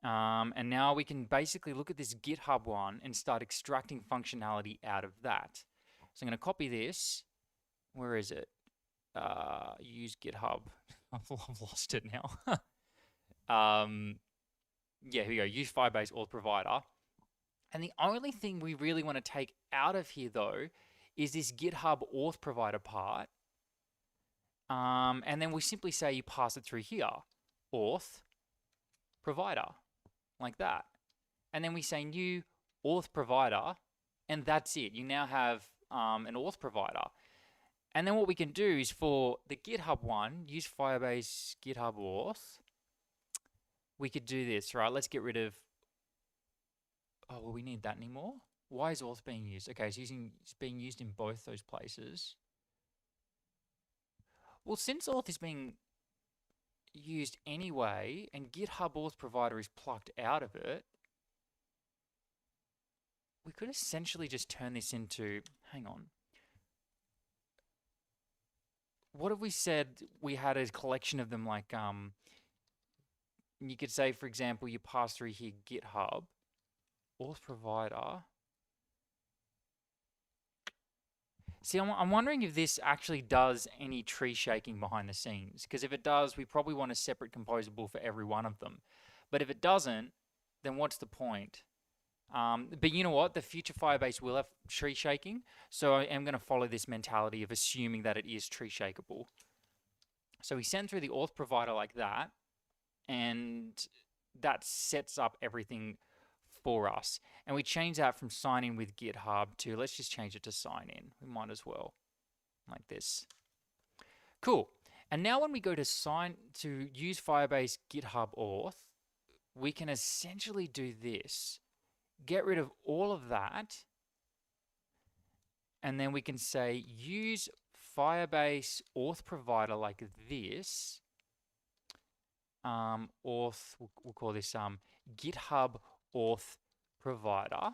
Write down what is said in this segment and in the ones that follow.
And now we can basically look at this GitHub one and start extracting functionality out of that. So I'm going to copy this. Where is it? Use GitHub. I've lost it now. Yeah, here we go. Use Firebase Auth Provider. And the only thing we really want to take out of here, though, is this GitHub Auth Provider part. And then we simply say you pass it through here, Auth Provider, like that. And then we say new Auth Provider, and that's it. You now have an Auth Provider. And then what we can do is for the GitHub one, use Firebase GitHub Auth. We could do this, right? Let's get rid of, oh, well, we need that anymore. Why is Auth being used? Okay, it's being used in both those places. Well, since Auth is being used anyway, and GitHub Auth Provider is plucked out of it, we could essentially just turn this into, hang on. What have we said we had a collection of them like, you could say, for example, you pass through here GitHub, Auth Provider. See, I'm wondering if this actually does any tree shaking behind the scenes, because if it does, we probably want a separate composable for every one of them. But if it doesn't, then what's the point? But you know what? The future Firebase will have tree shaking, so I am going to follow this mentality of assuming that it is tree shakeable. So we send through the Auth Provider like that, and that sets up everything for us. And we change that from sign in with GitHub to, let's just change it to sign in. We might as well, like this. Cool. And now when we go to use Firebase GitHub Auth, we can essentially do this. Get rid of all of that. And then we can say use Firebase Auth Provider like this. Auth, we'll call this GitHub Auth Provider.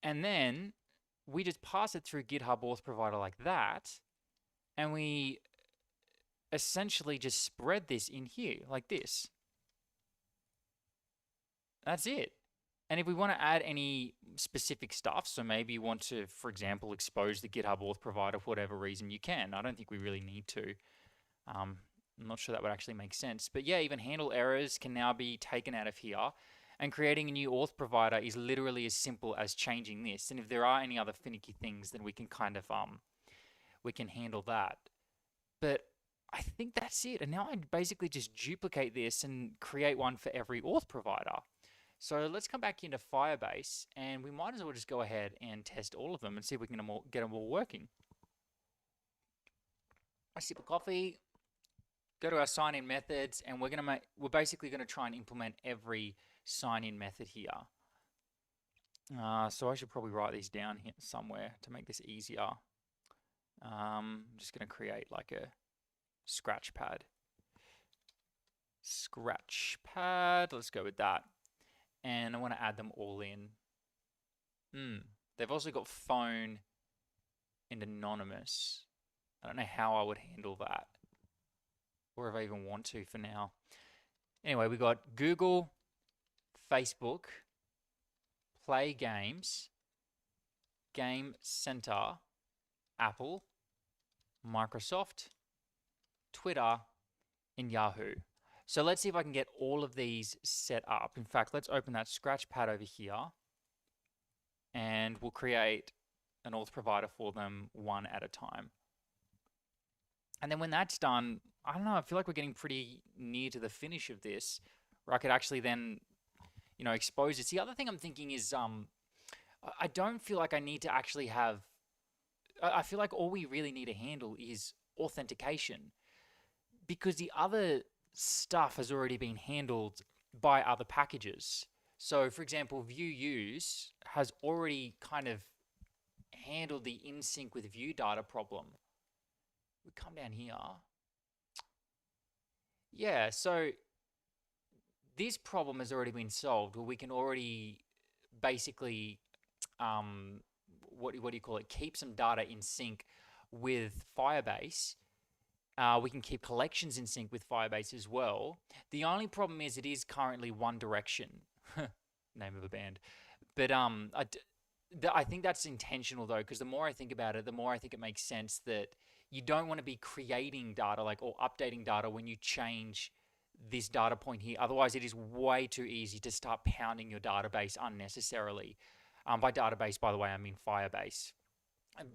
And then we just pass it through GitHub Auth Provider like that. And we essentially just spread this in here like this. That's it. And if we want to add any specific stuff, so maybe you want to, for example, expose the GitHub Auth Provider for whatever reason, you can. I don't think we really need to. I'm not sure that would actually make sense. But yeah, even handle errors can now be taken out of here. And creating a new auth provider is literally as simple as changing this. And if there are any other finicky things, then we can kind of, we can handle that. But I think that's it. And now I basically just duplicate this and create one for every auth provider. So let's come back into Firebase, and we might as well just go ahead and test all of them and see if we can get them all working. A sip of coffee. Go to our sign-in methods, and we're basically going to try and implement every sign-in method here. So I should probably write these down here somewhere to make this easier. I'm just going to create like a scratch pad. Scratch pad, let's go with that. And I want to add them all in. They've also got phone and anonymous. I don't know how I would handle that, or if I even want to for now. Anyway, we got Google, Facebook, Play Games, Game Center, Apple, Microsoft, Twitter, and Yahoo. So let's see if I can get all of these set up. In fact, let's open that scratch pad over here, and we'll create an auth provider for them one at a time. And then when that's done, I don't know, I feel like we're getting pretty near to the finish of this, where I could actually then, you know, expose this. The other thing I'm thinking is, I don't feel like I need to actually have, I feel like all we really need to handle is authentication, because the other stuff has already been handled by other packages. So for example, view use has already kind of handled the in sync with view data problem. We come down here. Yeah, so this problem has already been solved, where we can already basically, what do you call it, keep some data in sync with Firebase. We can keep collections in sync with Firebase as well. The only problem is it is currently One Direction, name of a band. But I think that's intentional though, because the more I think about it, the more I think it makes sense that you don't want to be creating data or updating data when you change this data point here. Otherwise, it is way too easy to start pounding your database unnecessarily. By database, by the way, I mean Firebase.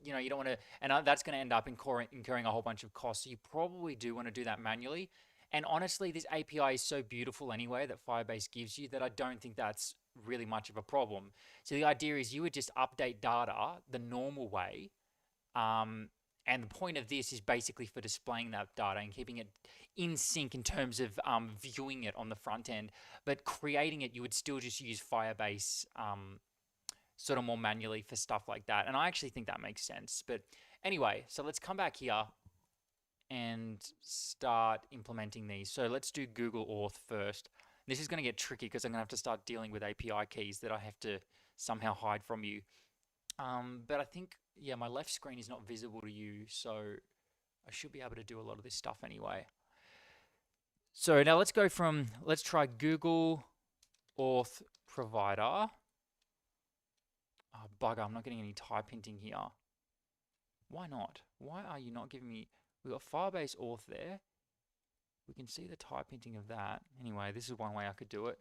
You know, you don't want to, and that's going to end up incurring a whole bunch of costs. So you probably do want to do that manually. And honestly, this API is so beautiful anyway that Firebase gives you that I don't think that's really much of a problem. So the idea is you would just update data the normal way. And the point of this is basically for displaying that data and keeping it in sync in terms of viewing it on the front end. But creating it, you would still just use Firebase sort of more manually for stuff like that. And I actually think that makes sense. But anyway, so let's come back here and start implementing these. So let's do Google Auth first. This is going to get tricky because I'm going to have to start dealing with API keys that I have to somehow hide from you. But I think, yeah, my left screen is not visible to you, so I should be able to do a lot of this stuff anyway. So now let's try Google Auth Provider. Oh, bugger, I'm not getting any type hinting here. Why not? Why are you not giving me... We've got Firebase Auth there. We can see the type hinting of that. Anyway, this is one way I could do it.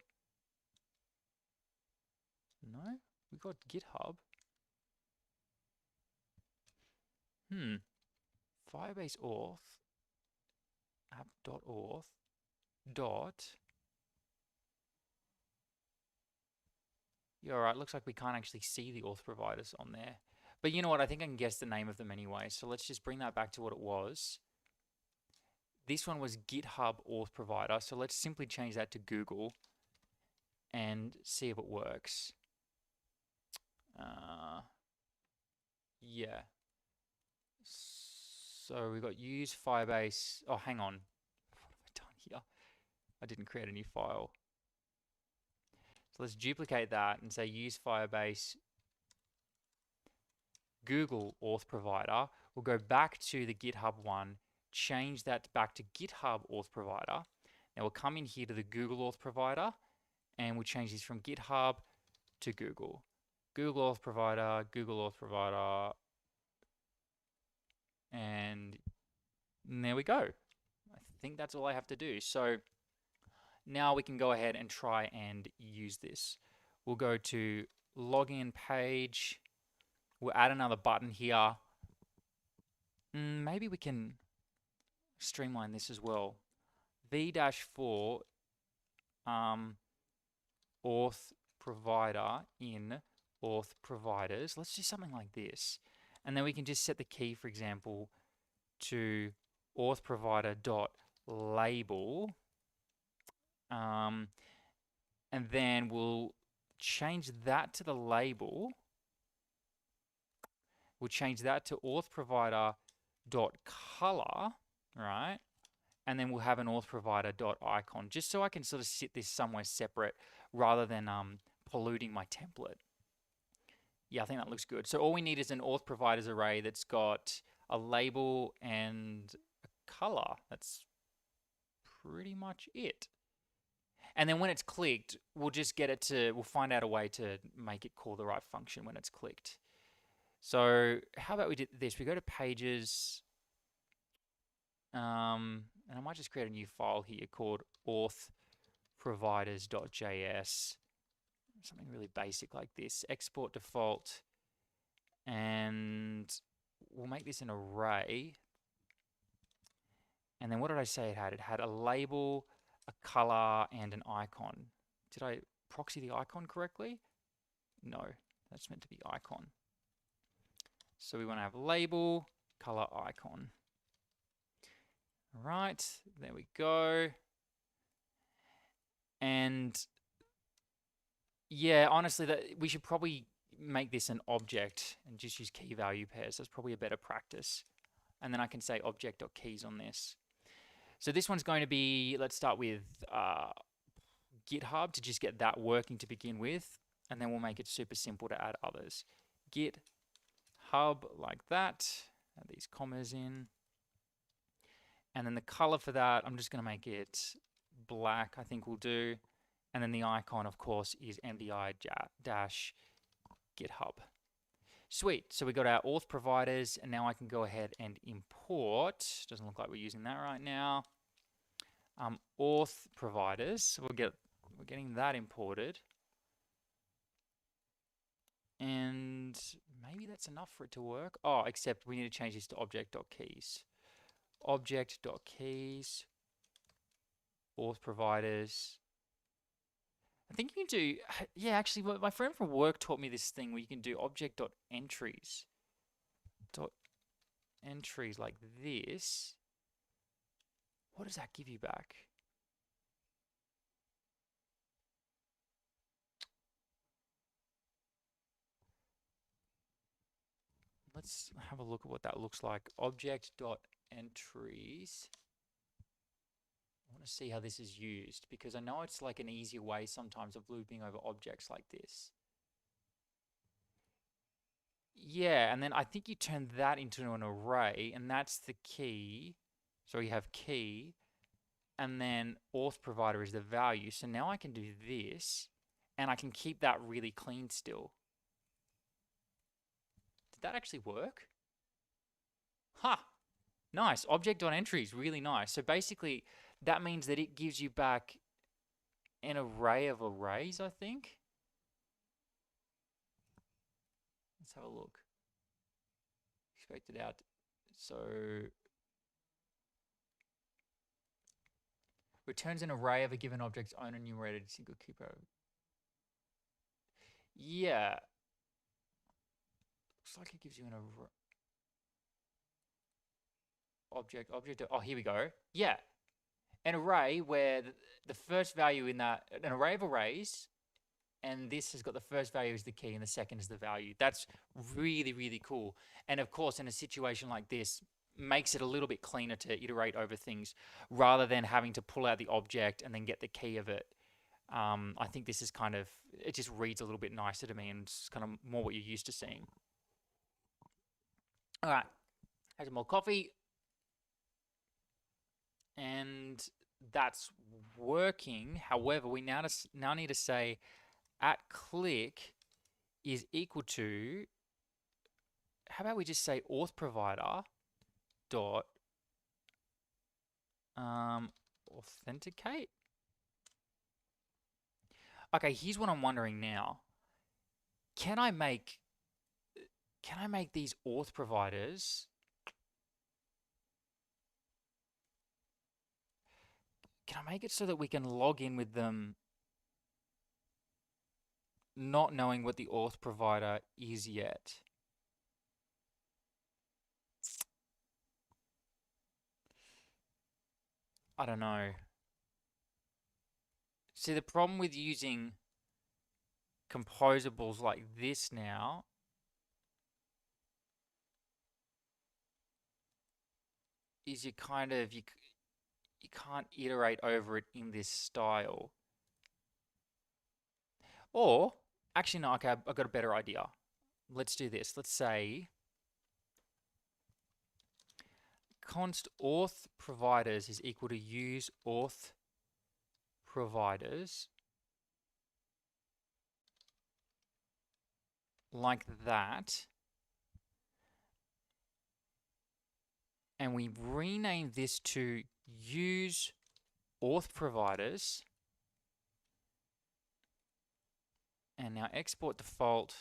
No? We've got GitHub. Firebase Auth app.auth dot. Yeah, all right. Looks like we can't actually see the auth providers on there. But you know what? I think I can guess the name of them anyway. So let's just bring that back to what it was. This one was GitHub Auth Provider. So let's simply change that to Google and see if it works. Yeah. So we got use Firebase. Oh, hang on. What have I done here? I didn't create a new file. So let's duplicate that and say use Firebase Google Auth Provider. We'll go back to the GitHub one, change that back to GitHub Auth Provider. Now we'll come in here to the Google Auth Provider and we'll change this from GitHub to Google. Google Auth Provider, Google Auth Provider, and there we go. I think that's all I have to do. So now we can go ahead and try and use this. We'll go to login page. We'll add another button here. Maybe we can streamline this as well. V-4 auth provider in auth providers. Let's do something like this. And then we can just set the key, for example, to auth provider dot label. And then we'll change that to the label. We'll change that to auth provider dot color, right? And then we'll have an auth provider dot icon, just so I can sort of sit this somewhere separate rather than polluting my template. Yeah, I think that looks good. So all we need is an auth providers array that's got a label and a color. That's pretty much it. And then when it's clicked, we'll just get it to, we'll find out a way to make it call the right function when it's clicked. So how about we do this? We go to pages, and I might just create a new file here called authproviders.js. Something really basic like this. Export default, and we'll make this an array. And then what did I say it had? It had a label, a color, and an icon. Did I proxy the icon correctly? No, that's meant to be icon. So we want to have label, color, icon. All right, there we go. And yeah, honestly, we should probably make this an object and just use key value pairs. That's probably a better practice. And then I can say object.keys on this. So this one's going to be, let's start with GitHub to just get that working to begin with. And then we'll make it super simple to add others. GitHub like that, add these commas in. And then the color for that, I'm just going to make it black, I think will do. And then the icon, of course, is MDI-GitHub. Sweet. So we got our auth providers, and now I can go ahead and import. Doesn't look like we're using that right now. Auth providers. So we're getting that imported. And maybe that's enough for it to work. Oh, except we need to change this to object.keys. Object.keys. Auth providers. I think you can do, yeah, actually, my friend from work taught me this thing where you can do object.entries. Entries like this. What does that give you back? Let's have a look at what that looks like. Object.entries. I want to see how this is used because I know it's like an easier way sometimes of looping over objects like this. Yeah, and then I think you turn that into an array, and that's the key. So you have key, and then auth provider is the value. So now I can do this, and I can keep that really clean still. Did that actually work? Ha! Nice. Object.entries, really nice. So basically, that means that it gives you back an array of arrays, I think. Let's have a look. Expect it out. So returns an array of a given object's own enumerated single keeper. Yeah. Looks like it gives you an array. Object. Oh, here we go. Yeah. An array where the first value in that, an array of arrays, and this has got the first value as the key and the second is the value. That's really, really cool. And of course, in a situation like this, makes it a little bit cleaner to iterate over things rather than having to pull out the object and then get the key of it. I think this is kind of, it just reads a little bit nicer to me and it's kind of more what you're used to seeing. All right, have some more coffee. And that's working. However, we now need to say @click is equal to, how about we just say auth provider dot authenticate. Okay, here's what I'm wondering now. Can I make these auth providers? Can I make it so that we can log in with them not knowing what the auth provider is yet? I don't know. See, the problem with using composables like this now is you kind of, you can't iterate over it in this style. Or, actually no, okay, I've got a better idea. Let's do this. Let's say const auth providers is equal to use auth providers like that. And we rename this to use auth providers. And now export default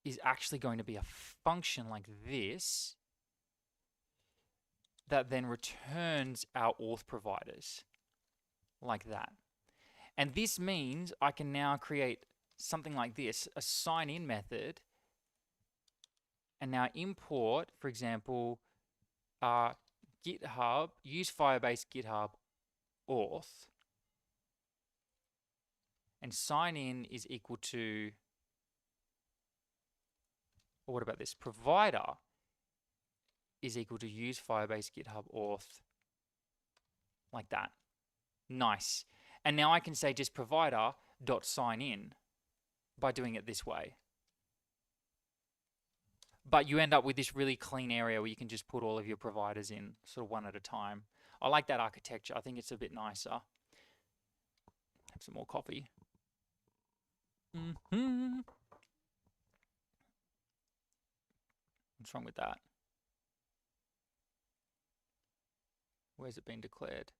is actually going to be a function like this that then returns our auth providers like that. And this means I can now create something like this, a sign-in method, and now import, for example, GitHub, use Firebase GitHub auth, and sign in is equal to, or what about this? Provider is equal to use Firebase GitHub auth, like that. Nice. And now I can say just provider dot sign in by doing it this way. but you end up with this really clean area where you can just put all of your providers in sort of one at a time. I like that architecture. I think it's a bit nicer. Have some more coffee. What's wrong with that? Where's it been declared?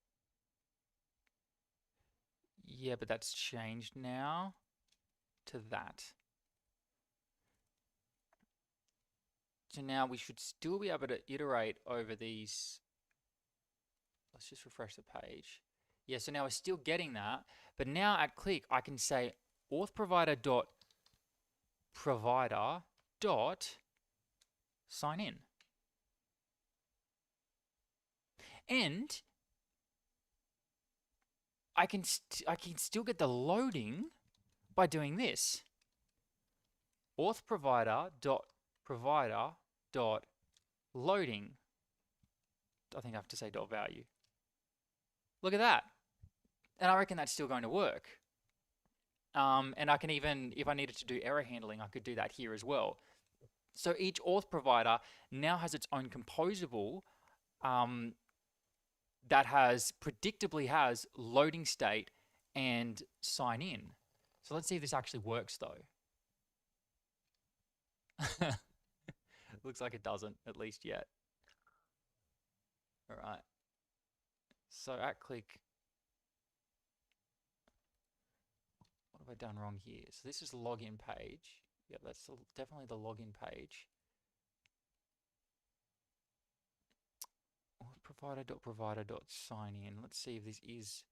Yeah, but that's changed now to that. So now we should still be able to iterate over these. Let's just refresh the page. Yeah, so now we're still getting that, but now at click, I can say auth provider dot provider dot sign in. And I can still get the loading by doing this. Auth provider dot loading. I think I have to say dot value. Look at that. And I reckon that's still going to work. And I can even, if I needed to do error handling, I could do that here as well. So each auth provider now has its own composable that predictably has loading state and sign in. So let's see if this actually works though. Looks like it doesn't, at least yet. All right. So at click, what have I done wrong here? So this is the login page. Yeah, that's definitely the login page. Provider.sign in. Let's see if this is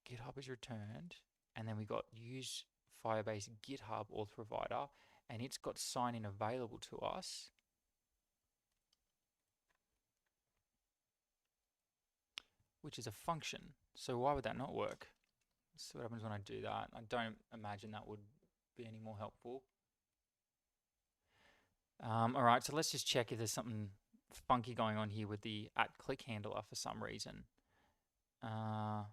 GitHub is returned, and then we got use Firebase GitHub auth provider, and it's got sign in available to us. Which is a function. So why would that not work? Let's see what happens when I do that. I don't imagine that would be any more helpful. All right, so let's just check if there's something funky going on here with the @click handler for some reason. We'll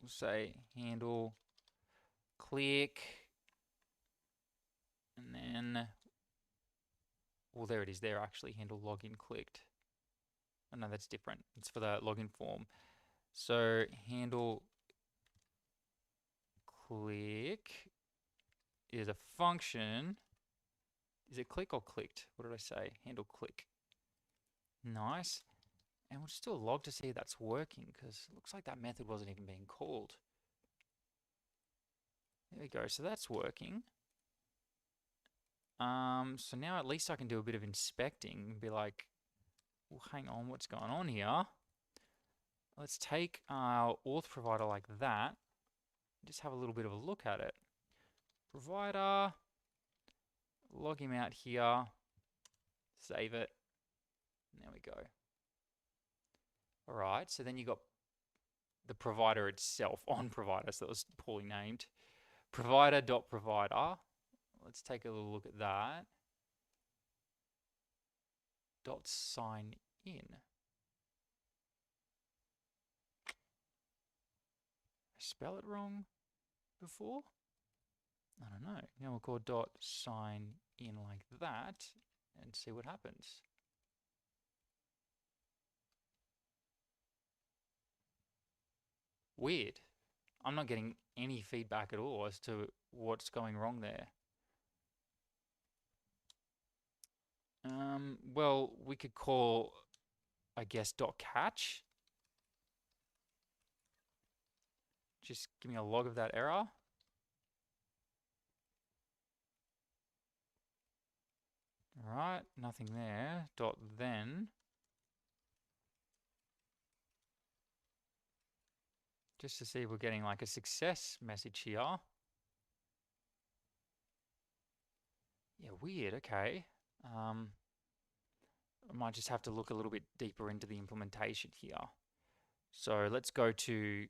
say handle click, and then, well, there it is there actually, handle login clicked. Oh, no, that's different. It's for the login form. So handle click is a function. Is it click or clicked? What did I say? Handle click. Nice. And we'll just do a log to see if that's working, because it looks like that method wasn't even being called. There we go. So that's working. So now at least I can do a bit of inspecting and be like, well, hang on, what's going on here? Let's take our auth provider like that. Just have a little bit of a look at it. Provider, log him out here, save it. And there we go. All right, so then you got the provider itself on provider, so that was poorly named. Provider.provider. Let's take a little look at that. .sign in. Spell it wrong before? I don't know. Now we'll call .sign in like that and see what happens. Weird. I'm not getting any feedback at all as to what's going wrong there. Well, we could call, I guess, .catch. Just give me a log of that error. All right, nothing there. .then. Just to see if we're getting like a success message here. Yeah, weird, okay. I might just have to look a little bit deeper into the implementation here. So let's go to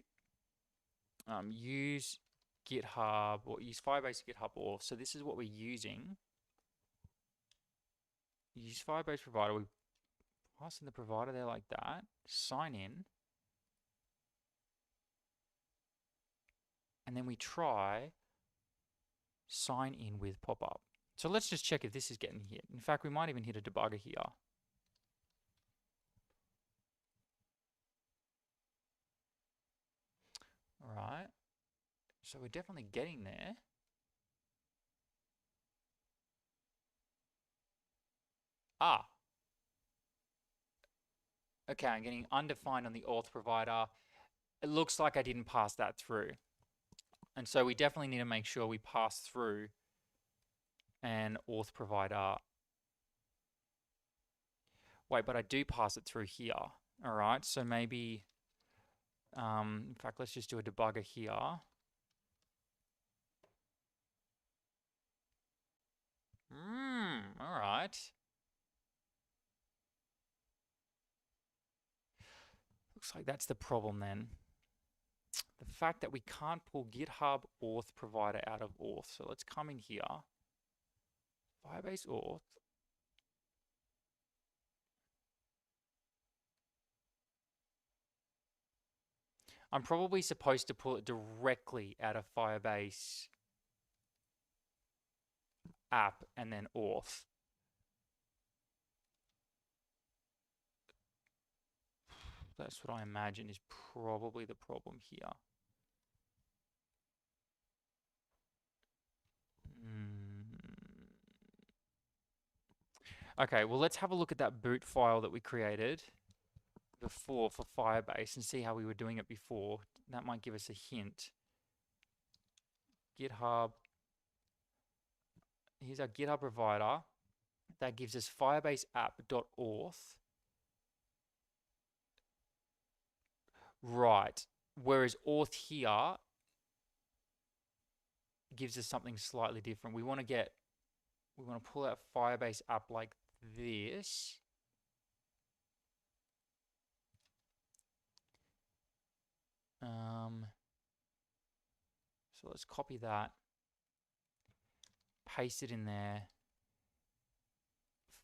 use GitHub, or use Firebase GitHub auth. So this is what we're using. Use Firebase provider. We pass in the provider there like that. Sign in. And then we try sign in with pop-up. So let's just check if this is getting hit. In fact, we might even hit a debugger here. All right. So we're definitely getting there. Ah. Okay, I'm getting undefined on the auth provider. It looks like I didn't pass that through. And so we definitely need to make sure we pass through an auth provider. Wait, but I do pass it through here. All right, so maybe, in fact, let's just do a debugger here. All right. Looks like that's the problem then. The fact that we can't pull GitHub auth provider out of auth. So let's come in here. Firebase auth. I'm probably supposed to pull it directly out of Firebase app and then auth. That's what I imagine is probably the problem here. Okay, well, let's have a look at that boot file that we created before for Firebase and see how we were doing it before. That might give us a hint. GitHub. Here's our GitHub provider. That gives us firebase app.auth. Right. Whereas auth here gives us something slightly different. We want to pull out Firebase app like this. So let's copy that, paste it in there.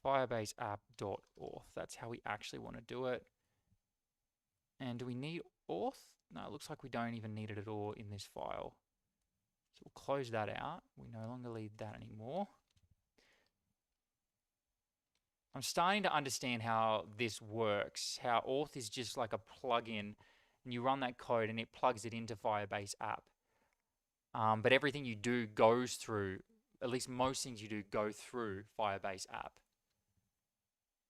Firebase app.auth. That's how we actually want to do it. And do we need auth? No, it looks like we don't even need it at all in this file. So we'll close that out. We no longer need that anymore. I'm starting to understand how this works, how auth is just like a plugin, and you run that code and it plugs it into Firebase app. But everything you do goes through, at least most things you do go through Firebase app.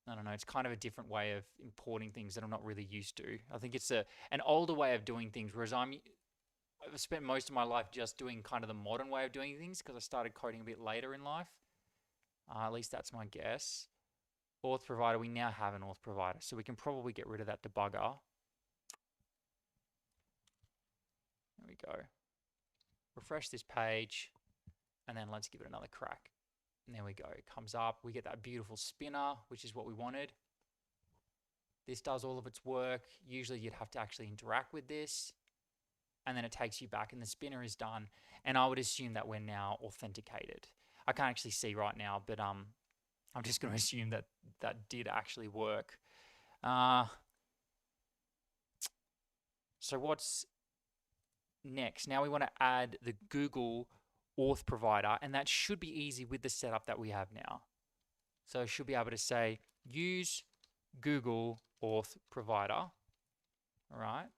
I don't know, it's kind of a different way of importing things that I'm not really used to. I think it's an older way of doing things, whereas I've spent most of my life just doing kind of the modern way of doing things because I started coding a bit later in life. At least that's my guess. Auth provider, we now have an auth provider, so we can probably get rid of that debugger. There we go. Refresh this page, and then let's give it another crack. And there we go, it comes up. We get that beautiful spinner, which is what we wanted. This does all of its work. Usually you'd have to actually interact with this, and then it takes you back and the spinner is done. And I would assume that we're now authenticated. I can't actually see right now, but I'm just going to assume that that did actually work. So what's next? Now we want to add the Google auth provider, and that should be easy with the setup that we have now. So I should be able to say use Google auth provider. All right.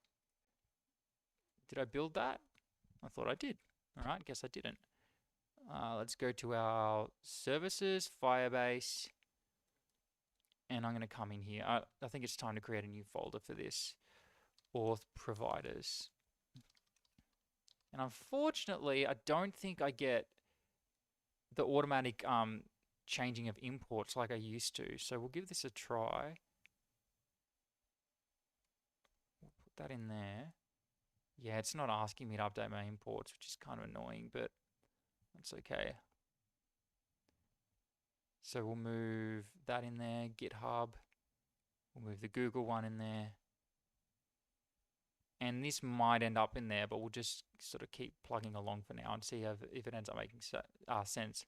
Did I build that? I thought I did. All right, guess I didn't. Let's go to our services, Firebase, and I'm going to come in here. I think it's time to create a new folder for this, auth providers. And unfortunately, I don't think I get the automatic changing of imports like I used to. So we'll give this a try. We'll put that in there. Yeah, it's not asking me to update my imports, which is kind of annoying, but that's okay. So we'll move that in there, GitHub. We'll move the Google one in there. And this might end up in there, but we'll just sort of keep plugging along for now and see if it ends up making sense.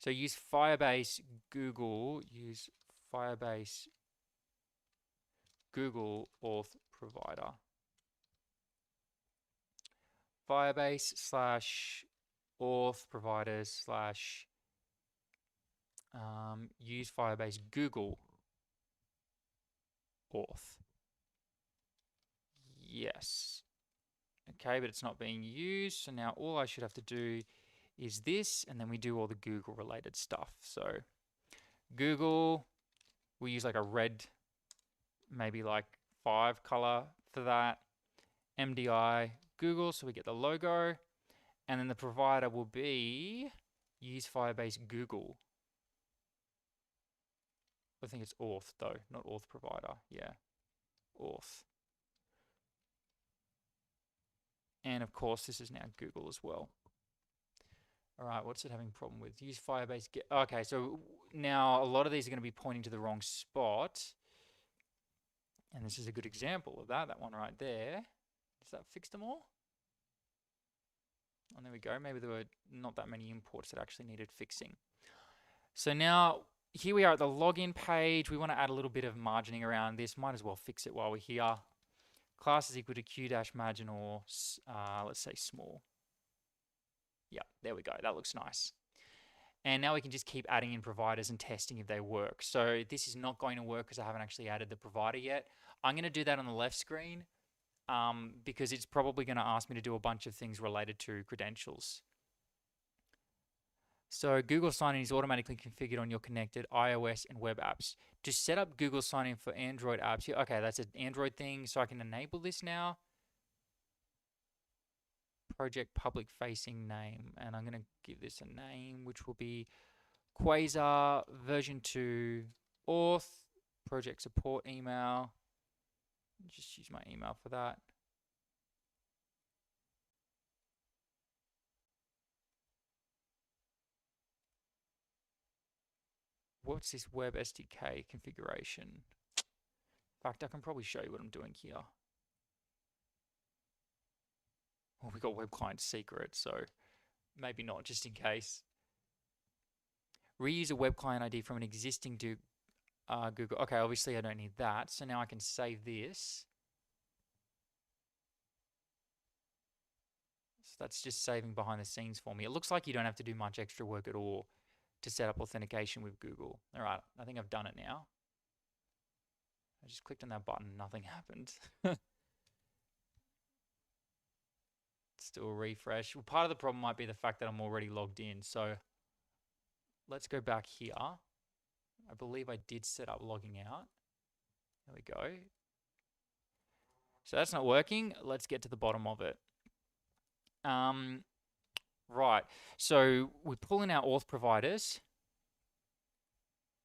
So use Firebase Google, use Firebase Google auth provider. Firebase Auth Providers / use Firebase Google Auth. Yes. Okay, but it's not being used. So now all I should have to do is this, and then we do all the Google related stuff. So Google, we use like a red, maybe like 5 color for that. MDI Google, so we get the logo. And then the provider will be use Firebase Google. I think it's Auth though, not Auth Provider. Yeah, Auth. And of course, this is now Google as well. All right, what's it having a problem with? Use Firebase. Okay, so now a lot of these are going to be pointing to the wrong spot. And this is a good example of that one right there. Does that fix them all? And there we go. Maybe there were not that many imports that actually needed fixing. So now here we are at the login page. We want to add a little bit of margining around this. Might as well fix it while we're here. Class is equal to q-margin or let's say small. Yeah, there we go. That looks nice. And now we can just keep adding in providers and testing if they work. So this is not going to work because I haven't actually added the provider yet. I'm going to do that on the left screen because it's probably going to ask me to do a bunch of things related to credentials. So Google Sign-In is automatically configured on your connected iOS and web apps. To set up Google Sign-In for Android apps, okay, that's an Android thing, so I can enable this now. Project public facing name, and I'm going to give this a name, which will be Quasar V2 Auth, project support email. Just use my email for that. What's this web SDK configuration? In fact, I can probably show you what I'm doing here. Well, we got web client secret, so maybe not, just in case. Reuse a web client ID from an existing Google. Okay, obviously I don't need that, so now I can save this. So that's just saving behind the scenes for me. It looks like you don't have to do much extra work at all to set up authentication with Google. All right, I think I've done it now. I just clicked on that button, nothing happened. Still refresh. Well, part of the problem might be the fact that I'm already logged in. So let's go back here. I believe I did set up logging out. There we go. So that's not working. Let's get to the bottom of it. Right. So we pull in our auth providers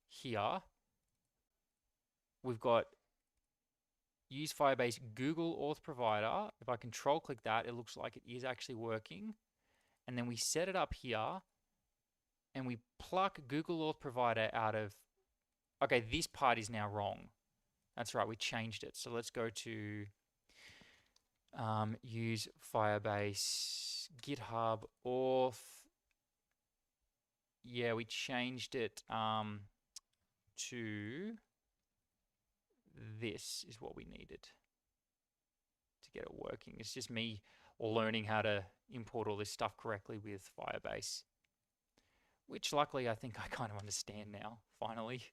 here. We've got use Firebase Google Auth Provider. If I control click that, it looks like it is actually working. And then we set it up here and we pluck Google Auth Provider out of, okay, this part is now wrong. That's right, we changed it. So let's go to use Firebase GitHub Auth. Yeah, we changed it to this is what we needed to get it working. It's just me learning how to import all this stuff correctly with Firebase, which luckily I think I kind of understand now, finally.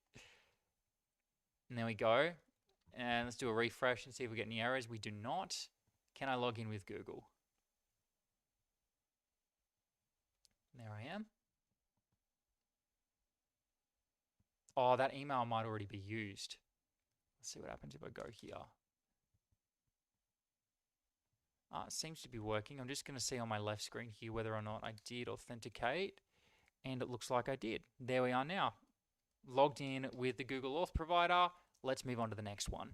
And there we go. And let's do a refresh and see if we get any errors. We do not. Can I log in with Google? There I am. Oh, that email might already be used. Let's see what happens if I go here. It seems to be working. I'm just going to see on my left screen here whether or not I did authenticate. And it looks like I did. There we are now. Logged in with the Google Auth Provider. Let's move on to the next one.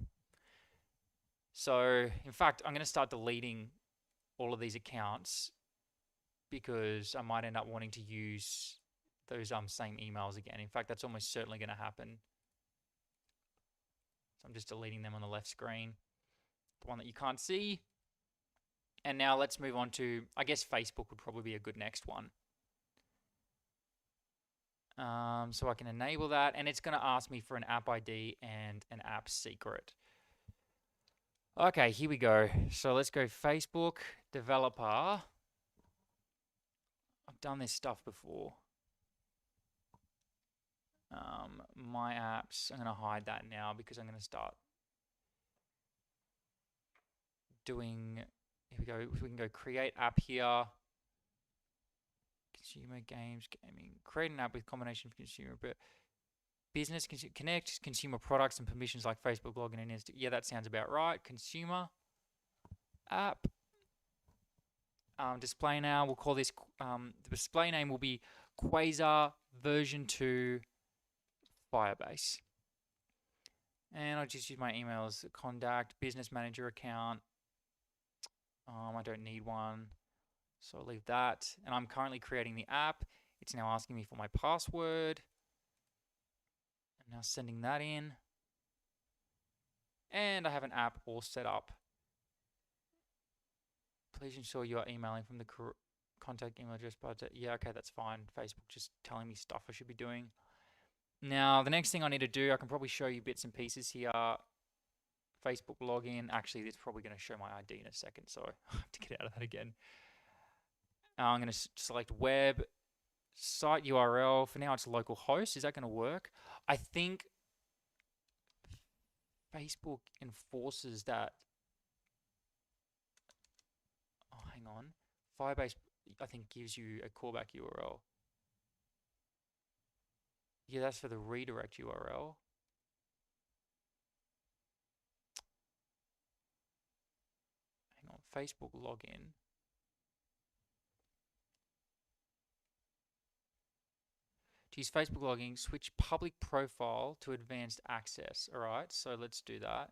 So, in fact, I'm going to start deleting all of these accounts because I might end up wanting to use those same emails again. In fact, that's almost certainly going to happen. So I'm just deleting them on the left screen, the one that you can't see. And now let's move on to, I guess Facebook would probably be a good next one. So I can enable that, and it's going to ask me for an app ID and an app secret. Okay, here we go. So let's go Facebook developer. I've done this stuff before. My apps, I'm going to hide that now because I'm going to start doing, here we go, if we can go create app here, consumer games, gaming, create an app with combination of consumer, but business, connect consumer products and permissions like Facebook login and Insta. Yeah, that sounds about right. Consumer app. Display now, we'll call this, the display name will be Quasar V2 Firebase. And I'll just use my email as contact, business manager account. I don't need one, so I'll leave that. And I'm currently creating the app. It's now asking me for my password. I'm now sending that in. And I have an app all set up. Please ensure you are emailing from the contact email address. But yeah, okay, that's fine. Facebook just telling me stuff I should be doing. Now, the next thing I need to do, I can probably show you bits and pieces here. Facebook login. Actually, it's probably going to show my ID in a second, so I have to get out of that again. I'm going to select web, site URL. For now, it's localhost. Is that going to work? I think Facebook enforces that. Oh, hang on. Firebase, I think, gives you a callback URL. Yeah, that's for the redirect URL. Hang on, Facebook login. To use Facebook login, switch public profile to advanced access. All right, so let's do that.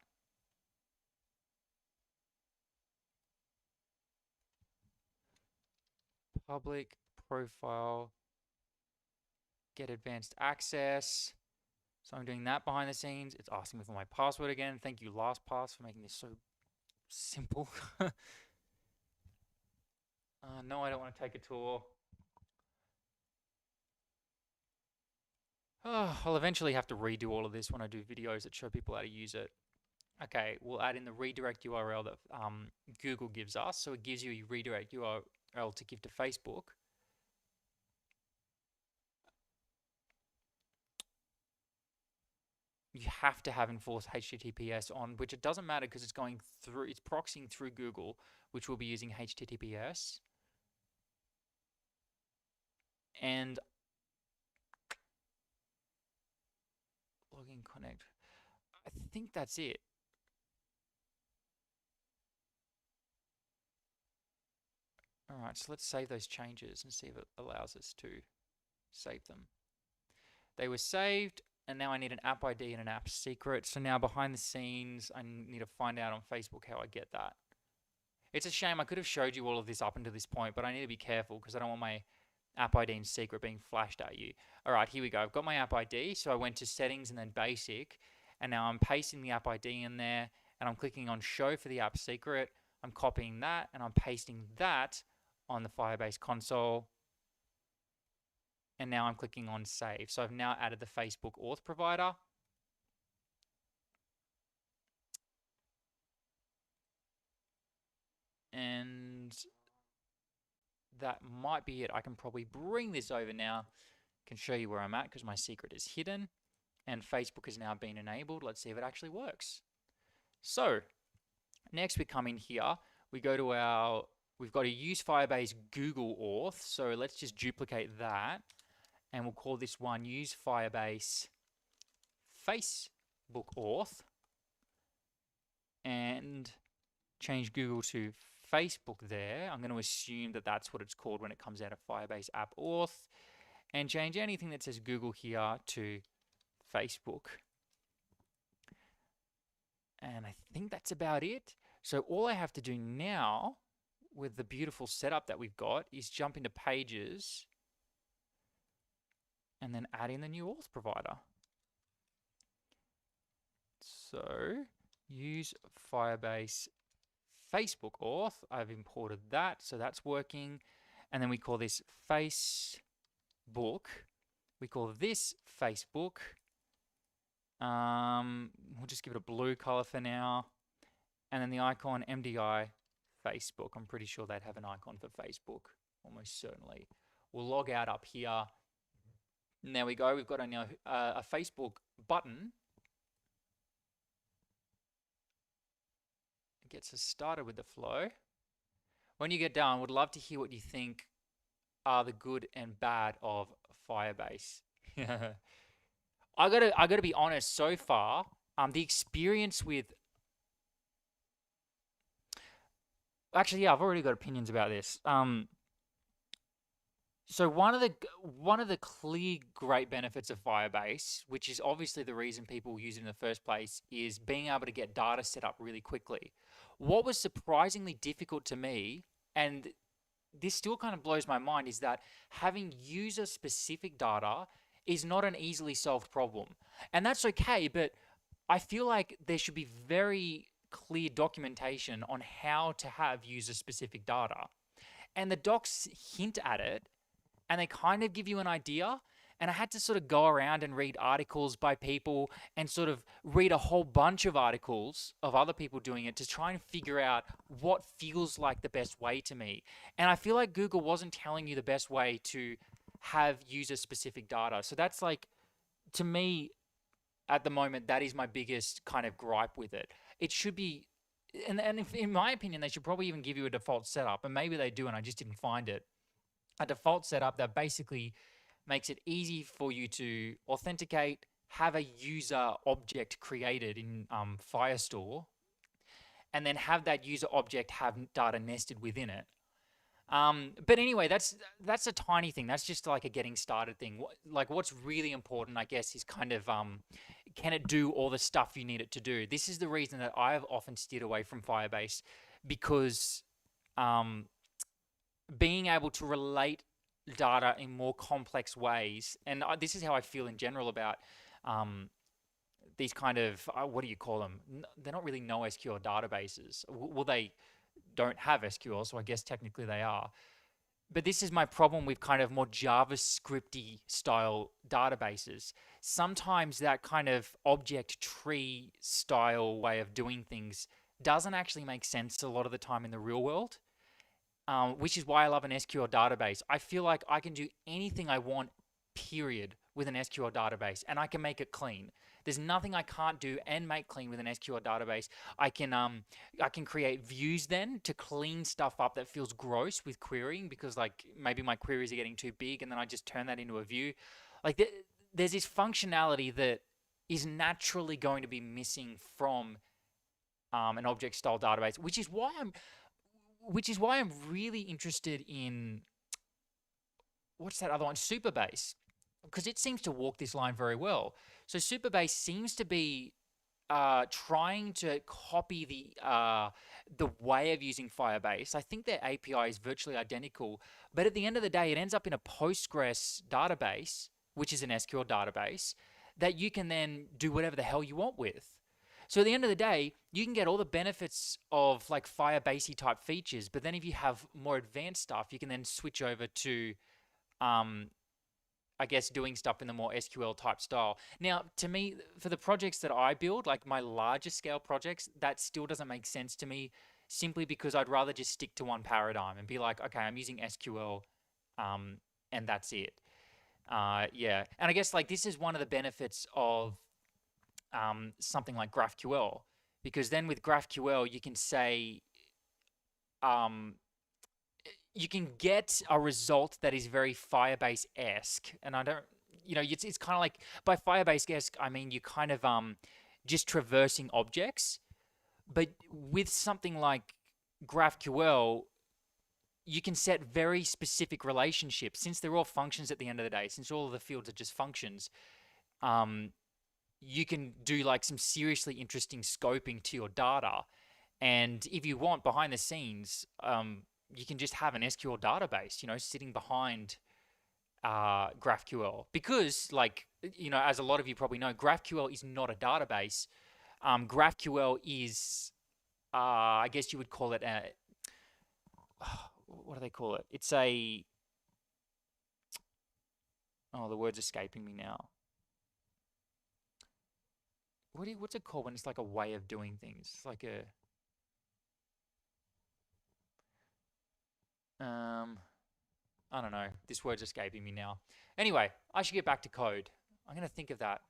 Public profile, get advanced access. So I'm doing that behind the scenes. It's asking me for my password again. Thank you, LastPass, for making this so simple. No, I don't want to take a tour. I'll eventually have to redo all of this when I do videos that show people how to use it. Okay, we'll add in the redirect URL that Google gives us. So it gives you a redirect URL to give to Facebook. You have to have enforced HTTPS on, which it doesn't matter because it's going through, it's proxying through Google, which will be using HTTPS. And login connect. I think that's it. All right, so let's save those changes and see if it allows us to save them. They were saved, and now I need an app ID and an app secret. So now behind the scenes, I need to find out on Facebook how I get that. It's a shame. I could have showed you all of this up until this point, but I need to be careful because I don't want my app ID and secret being flashed at you. All right, here we go. I've got my app ID. So I went to settings and then basic, and now I'm pasting the app ID in there, and I'm clicking on show for the app secret. I'm copying that, and I'm pasting that on the Firebase console. And now I'm clicking on save. So I've now added the Facebook Auth Provider. And that might be it. I can probably bring this over now. Can show you where I'm at because my secret is hidden. And Facebook has now been enabled. Let's see if it actually works. So next we come in here. We go to our, we've got a use Firebase Google Auth. So let's just duplicate that. And we'll call this one use Firebase Facebook Auth. And change Google to Facebook there. I'm going to assume that that's what it's called when it comes out of Firebase App Auth. And change anything that says Google here to Facebook. And I think that's about it. So all I have to do now with the beautiful setup that we've got is jump into Pages and then add in the new auth provider. So use Firebase Facebook Auth. I've imported that, so that's working. And then we call this Facebook. We call this Facebook. We'll just give it a blue color for now. And then the icon MDI Facebook. I'm pretty sure they'd have an icon for Facebook, almost certainly. We'll log out up here. And there we go. We've got a Facebook button. It gets us started with the flow. When you get done, would love to hear what you think are the good and bad of Firebase. I gotta be honest. So far, the experience with actually, yeah, I've already got opinions about this. So one of the clear great benefits of Firebase, which is obviously the reason people use it in the first place, is being able to get data set up really quickly. What was surprisingly difficult to me, and this still kind of blows my mind, is that having user-specific data is not an easily solved problem. And that's okay, but I feel like there should be very clear documentation on how to have user-specific data. And the docs hint at it, and they kind of give you an idea. And I had to sort of go around and read articles by people and sort of read a whole bunch of articles of other people doing it to try and figure out what feels like the best way to me. And I feel like Google wasn't telling you the best way to have user-specific data. So that's like, to me, at the moment, that is my biggest kind of gripe with it. It should be, and if, in my opinion, they should probably even give you a default setup, and maybe they do, and I just didn't find it. A default setup that basically makes it easy for you to authenticate, have a user object created in Firestore, and then have that user object have data nested within it. But anyway, that's a tiny thing. That's just like a getting started thing. Like what's really important, I guess, is kind of can it do all the stuff you need it to do? This is the reason that I have often steered away from Firebase, because being able to relate data in more complex ways, and this is how I feel in general about these kind of, what do you call them? They're not really NoSQL databases. Well, they don't have SQL, so I guess technically they are. But this is my problem with kind of more JavaScripty style databases. Sometimes that kind of object tree style way of doing things doesn't actually make sense a lot of the time in the real world. Which is why I love an SQL database. I feel like I can do anything I want, period, with an SQL database, and I can make it clean. There's nothing I can't do and make clean with an SQL database. I can create views then to clean stuff up that feels gross with querying, because like maybe my queries are getting too big, and then I just turn that into a view. Like there's this functionality that is naturally going to be missing from an object style database, which is why I'm really interested in, what's that other one? Supabase, because it seems to walk this line very well. So Supabase seems to be trying to copy the way of using Firebase. I think their API is virtually identical, but at the end of the day, it ends up in a Postgres database, which is an SQL database, that you can then do whatever the hell you want with. So at the end of the day, you can get all the benefits of like Firebase type features, but then if you have more advanced stuff, you can then switch over to, I guess, doing stuff in the more SQL type style. Now, to me, for the projects that I build, like my larger scale projects, that still doesn't make sense to me, simply because I'd rather just stick to one paradigm and be like, okay, I'm using SQL, and that's it. Yeah, and I guess like this is one of the benefits of something like GraphQL, because then with GraphQL you can say, you can get a result that is very Firebase-esque, and I don't, it's kind of like, by Firebase-esque I mean you kind of just traversing objects, but with something like GraphQL you can set very specific relationships, since they're all functions at the end of the day, since all of the fields are just functions. You can do like some seriously interesting scoping to your data. And if you want, behind the scenes, you can just have an SQL database, sitting behind GraphQL. Because like, as a lot of you probably know, GraphQL is not a database. GraphQL is, I guess you would call it what do they call it? It's a, oh, the word's escaping me now. What's it called when it's like a way of doing things? It's like a I don't know. This word's escaping me now. Anyway, I should get back to code. I'm going to think of that.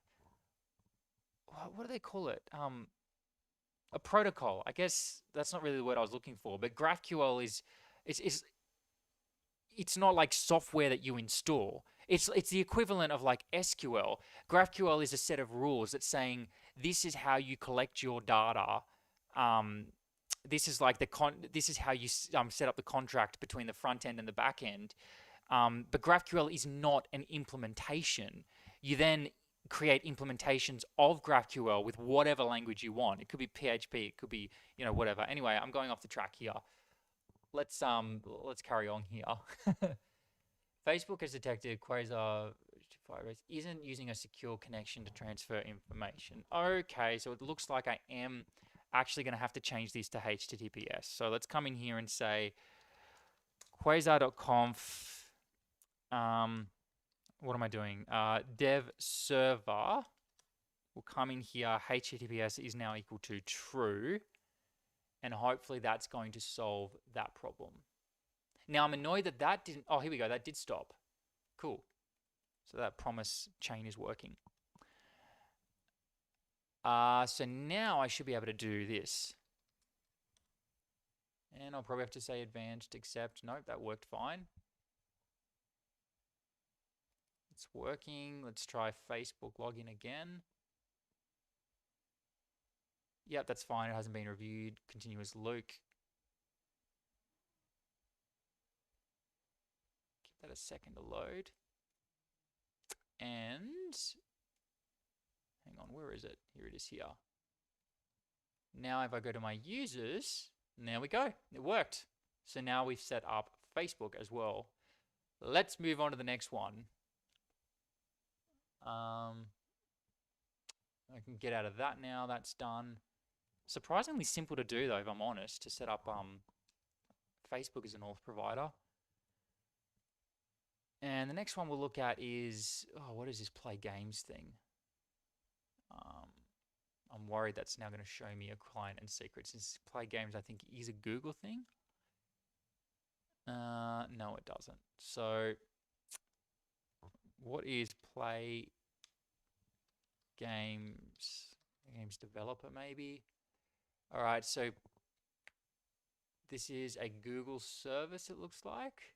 What do they call it? A protocol. I guess that's not really the word I was looking for, but GraphQL is it's not like software that you install. It's the equivalent of like SQL. GraphQL is a set of rules that's saying this is how you collect your data. This is like this is how you set up the contract between the front end and the back end. But GraphQL is not an implementation. You then create implementations of GraphQL with whatever language you want. It could be PHP, it could be, you know, whatever. Anyway, I'm going off the track here. Let's carry on here. Facebook has detected Quasar Firebase isn't using a secure connection to transfer information. Okay, so it looks like I am actually going to have to change this to HTTPS. So let's come in here and say quasar.conf. What am I doing? Dev server will come in here. HTTPS is now equal to true. And hopefully that's going to solve that problem. Now I'm annoyed that that didn't, oh, here we go. That did stop. Cool. So that promise chain is working. So now I should be able to do this. And I'll probably have to say advanced accept. Nope, that worked fine. It's working. Let's try Facebook login again. Yep, that's fine. It hasn't been reviewed. Continuous loop. Give that a second to load. And hang on, where is it? Here it is here. Now if I go to my users, and there we go. It worked. So now we've set up Facebook as well. Let's move on to the next one. I can get out of that now. That's done. Surprisingly simple to do though, if I'm honest, to set up Facebook as an auth provider. And the next one we'll look at is, oh, what is this play games thing? I'm worried that's now going to show me a client and secrets. Since play games, I think, is a Google thing. No, it doesn't. So what is play games? Games developer, maybe? All right, so this is a Google service, it looks like.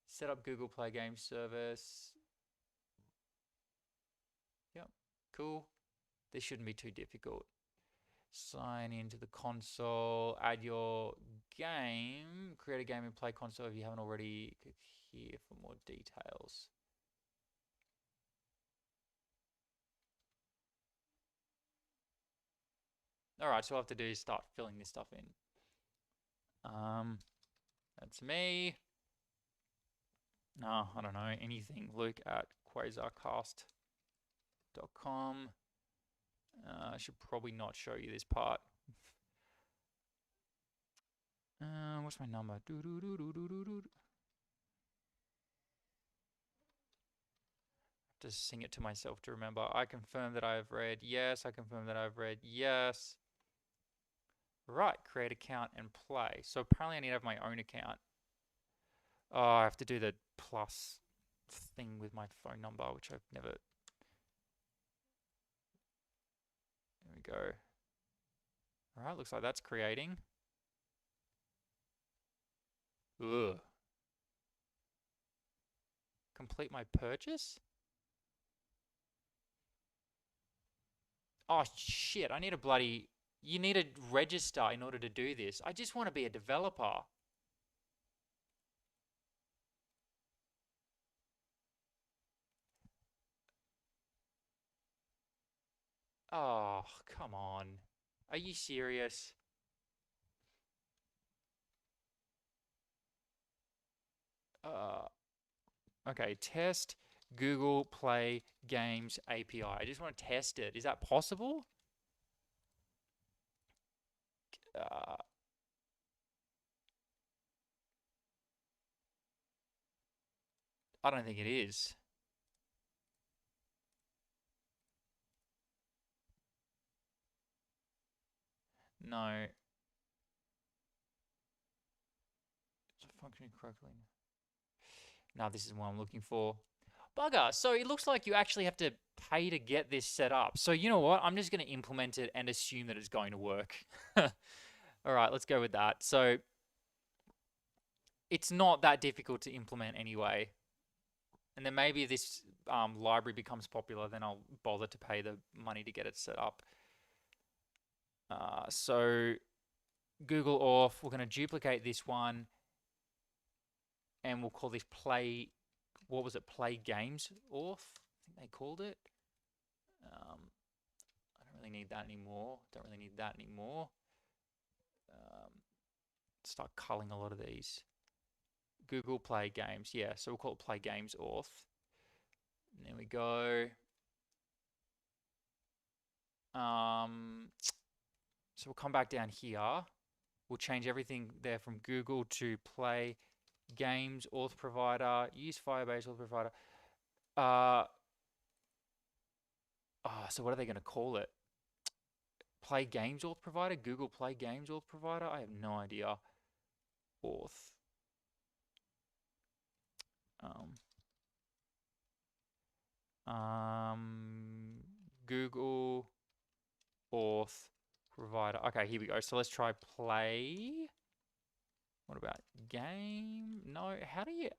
Set up Google Play Games service. Yep, cool. This shouldn't be too difficult. Sign into the console, add your game, create a game in Play Console if you haven't already. Click here for more details. All right, so all I have to do is start filling this stuff in. That's me. No, I don't know, anything. Luke at quasarcast.com. I should probably not show you this part. What's my number? Just sing it to myself to remember. I confirm that I have read. Yes, I confirm that I've read. Yes. Right, create account and play. So apparently I need to have my own account. Oh, I have to do the plus thing with my phone number, which I've never. There we go. All right, looks like that's creating. Ugh. Complete my purchase? Oh, shit, I need a bloody. You need to register in order to do this. I just want to be a developer. Oh, come on. Are you serious? Okay, test Google Play Games API. I just want to test it. Is that possible? I don't think it is. No. It's functioning correctly. Now this is what I'm looking for. Bugger. So it looks like you actually have to pay to get this set up. So you know what? I'm just going to implement it and assume that it's going to work. All right, let's go with that. So it's not that difficult to implement anyway. And then maybe if this library becomes popular, then I'll bother to pay the money to get it set up. So Google Auth, we're going to duplicate this one and we'll call this play, what was it? Play Games Auth, I think they called it. I don't really need that anymore. Don't really need that anymore. Start culling a lot of these. Google Play Games, yeah, so we'll call it Play Games Auth. And there we go. So we'll come back down here. We'll change everything there from Google to Play Games Auth Provider. Use Firebase Auth Provider. So what are they going to call it? Play Games Auth Provider? Google Play Games Auth Provider? I have no idea. Auth. Google Auth Provider. Okay, here we go. So let's try play. What about game? No, how do you...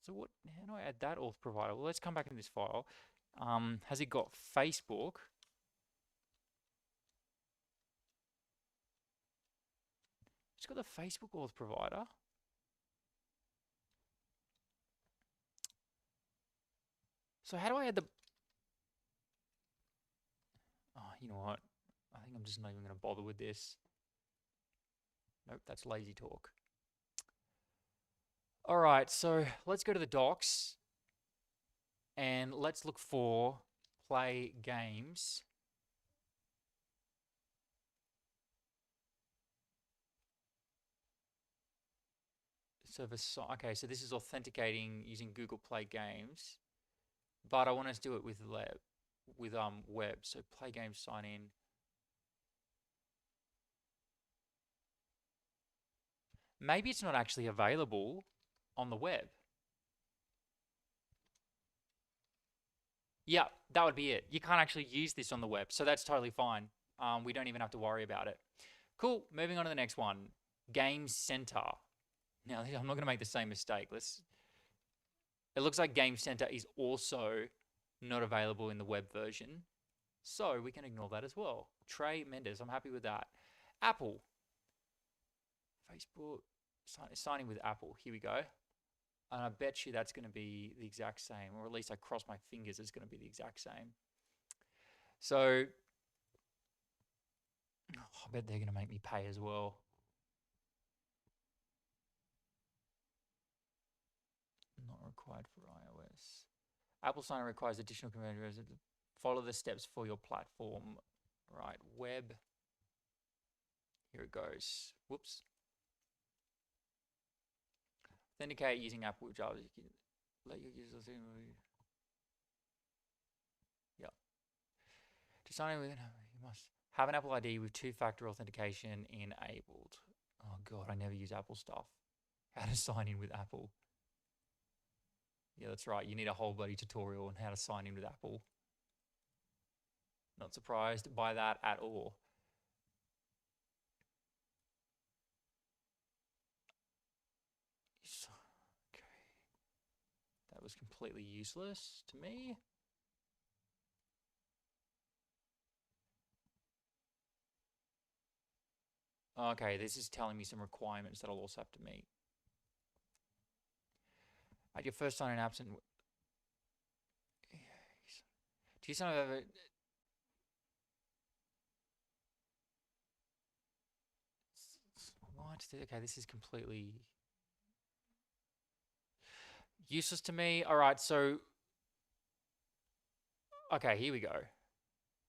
So what? How do I add that auth provider? Well, let's come back in this file. Has it got Facebook? It's got the Facebook auth provider. So how do I add the... Oh, you know what? I think I'm just not even going to bother with this. Nope, that's lazy talk. All right, so let's go to the docs and let's look for play games. Okay, so this is authenticating using Google Play Games, but I want us to do it with web. So Play Games sign in. Maybe it's not actually available on the web. Yeah, that would be it. You can't actually use this on the web, so that's totally fine. We don't even have to worry about it. Cool, moving on to the next one. Game Center. Now, I'm not going to make the same mistake. It looks like Game Center is also not available in the web version, so we can ignore that as well. Trey Mendes, I'm happy with that. Apple. Facebook, signing with Apple. Here we go. And I bet you that's going to be the exact same, or at least I cross my fingers it's going to be the exact same. So, I bet they're going to make me pay as well. Not required for iOS. Apple Sign requires additional conversions. Follow the steps for your platform. Right, web. Here it goes. Whoops. Authenticate using Apple Java. You can let your users in. Yep. To sign in with it, you must have an Apple ID with two-factor authentication enabled. Oh God, I never use Apple stuff. How to sign in with Apple. Yeah, that's right. You need a whole bloody tutorial on how to sign in with Apple. Not surprised by that at all. Okay. That was completely useless to me. Okay, this is telling me some requirements that I'll also have to meet. At your first sign in absent. Do you sign over? What? Okay, this is completely useless to me. All right, so okay, here we go.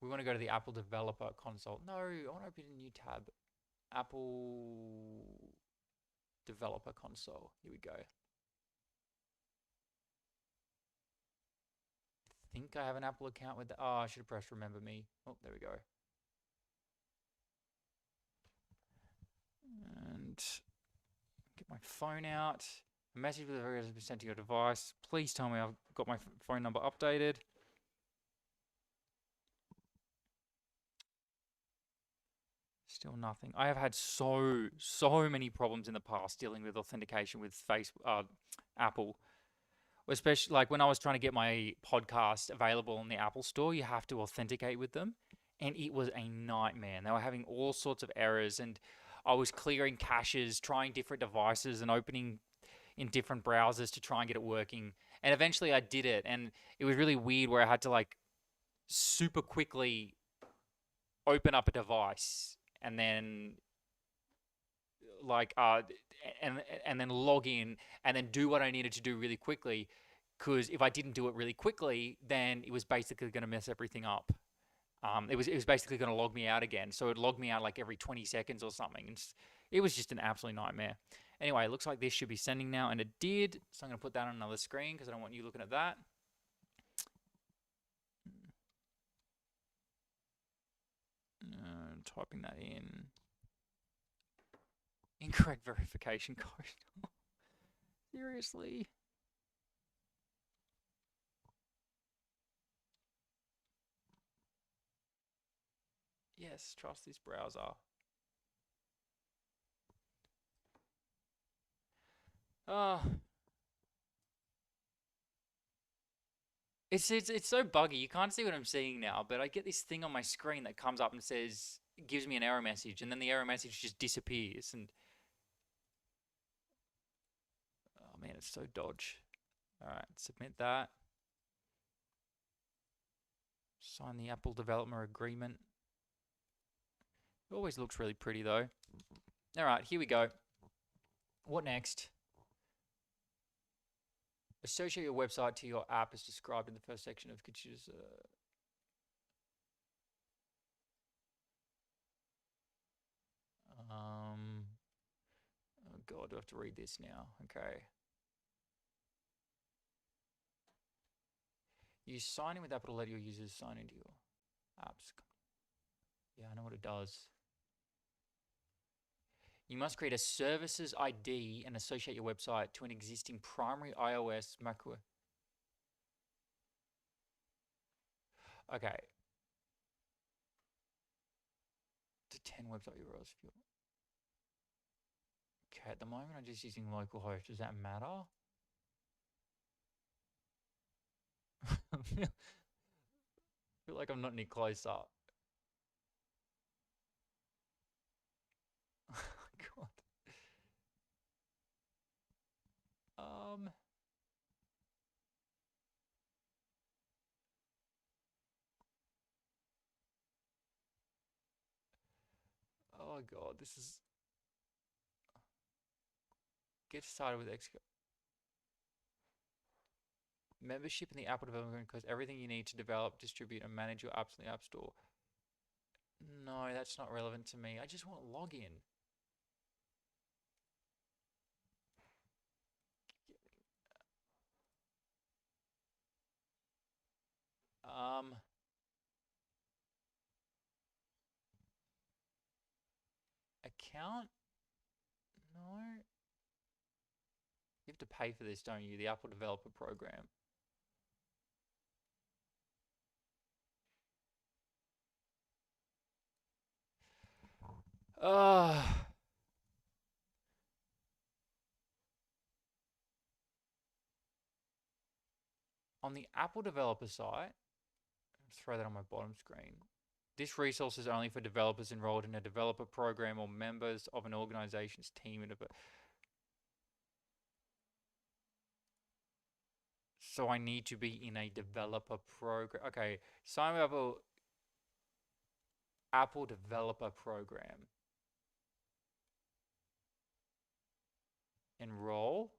We want to go to the Apple Developer Console. No, I want to open a new tab. Apple Developer Console. Here we go. I think I have an Apple account with the... Oh, I should have pressed remember me. Oh, there we go. And get my phone out. A message with a very has been sent to your device. Please tell me I've got my phone number updated. Still nothing. I have had so many problems in the past dealing with authentication with Apple. Especially like when I was trying to get my podcast available in the Apple Store, you have to authenticate with them. And it was a nightmare. They were having all sorts of errors, and I was clearing caches, trying different devices and opening in different browsers to try and get it working. And eventually I did it, and it was really weird where I had to like super quickly open up a device and then like and then log in and then do what I needed to do really quickly, because if I didn't do it really quickly, then it was basically going to mess everything up. It was basically going to log me out again, so it logged me out like every 20 seconds or something. It was just an absolute nightmare. Anyway, it looks like this should be sending now, and it did. So I'm going to put that on another screen because I don't want you looking at that. Typing that in. Incorrect verification code. Seriously? Yes, trust this browser. It's so buggy. You can't see what I'm seeing now, but I get this thing on my screen that comes up and says, gives me an error message, and then the error message just disappears. And oh man, it's so dodge. All right, submit that. Sign the Apple Developer Agreement. It always looks really pretty though. All right, here we go. What next? Associate your website to your app as described in the first section of Kachu's. Oh God, do I have to read this now? Okay. You sign in with Apple to let your users sign into your apps. Yeah, I know what it does. You must create a services ID and associate your website to an existing primary iOS macOS. Okay. To 10 website URLs. Okay, at the moment I'm just using localhost. Does that matter? I feel like I'm not any closer. God. Oh God, this is. Get started with Xcode. Membership in the Apple Development includes everything you need to develop, distribute, and manage your apps in the App Store. No, that's not relevant to me. I just want login. Account? No. You have to pay for this, don't you? The Apple Developer Program. On the Apple Developer site, let's throw that on my bottom screen. This resource is only for developers enrolled in a developer program or members of an organization's team. So I need to be in a developer program. Okay, sign up a Apple Developer Program. Enroll.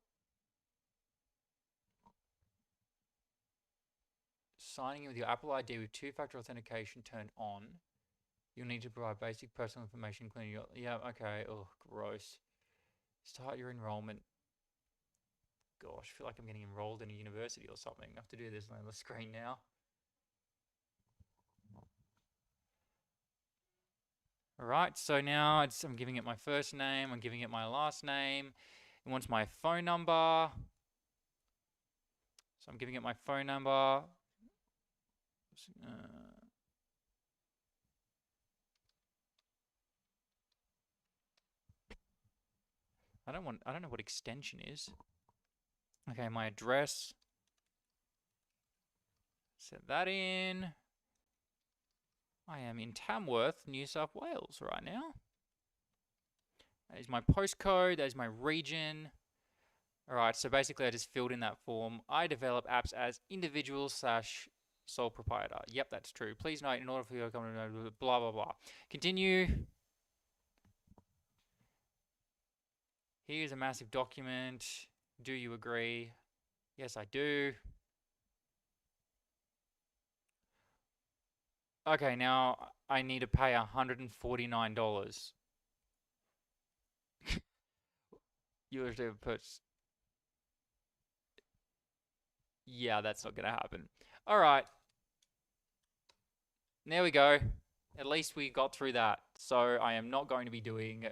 Signing in with your Apple ID with two-factor authentication turned on. You'll need to provide basic personal information, including your... Yeah, okay. Oh, gross. Start your enrollment. Gosh, I feel like I'm getting enrolled in a university or something. I have to do this on the screen now. All right, so now I'm giving it my first name. I'm giving it my last name. It wants my phone number. So I'm giving it my phone number. I don't know what extension is. Okay, my address. Set that in. I am in Tamworth, New South Wales right now. That is my postcode. That is my region. All right, so basically I just filled in that form. I develop apps as individual / sole proprietor. Yep, that's true. Please note, in order for you to come to blah, blah, blah. Continue. Here's a massive document. Do you agree? Yes, I do. Okay, now I need to pay $149. You have to put... Yeah, that's not going to happen. All right. There we go. At least we got through that. So I am not going to be doing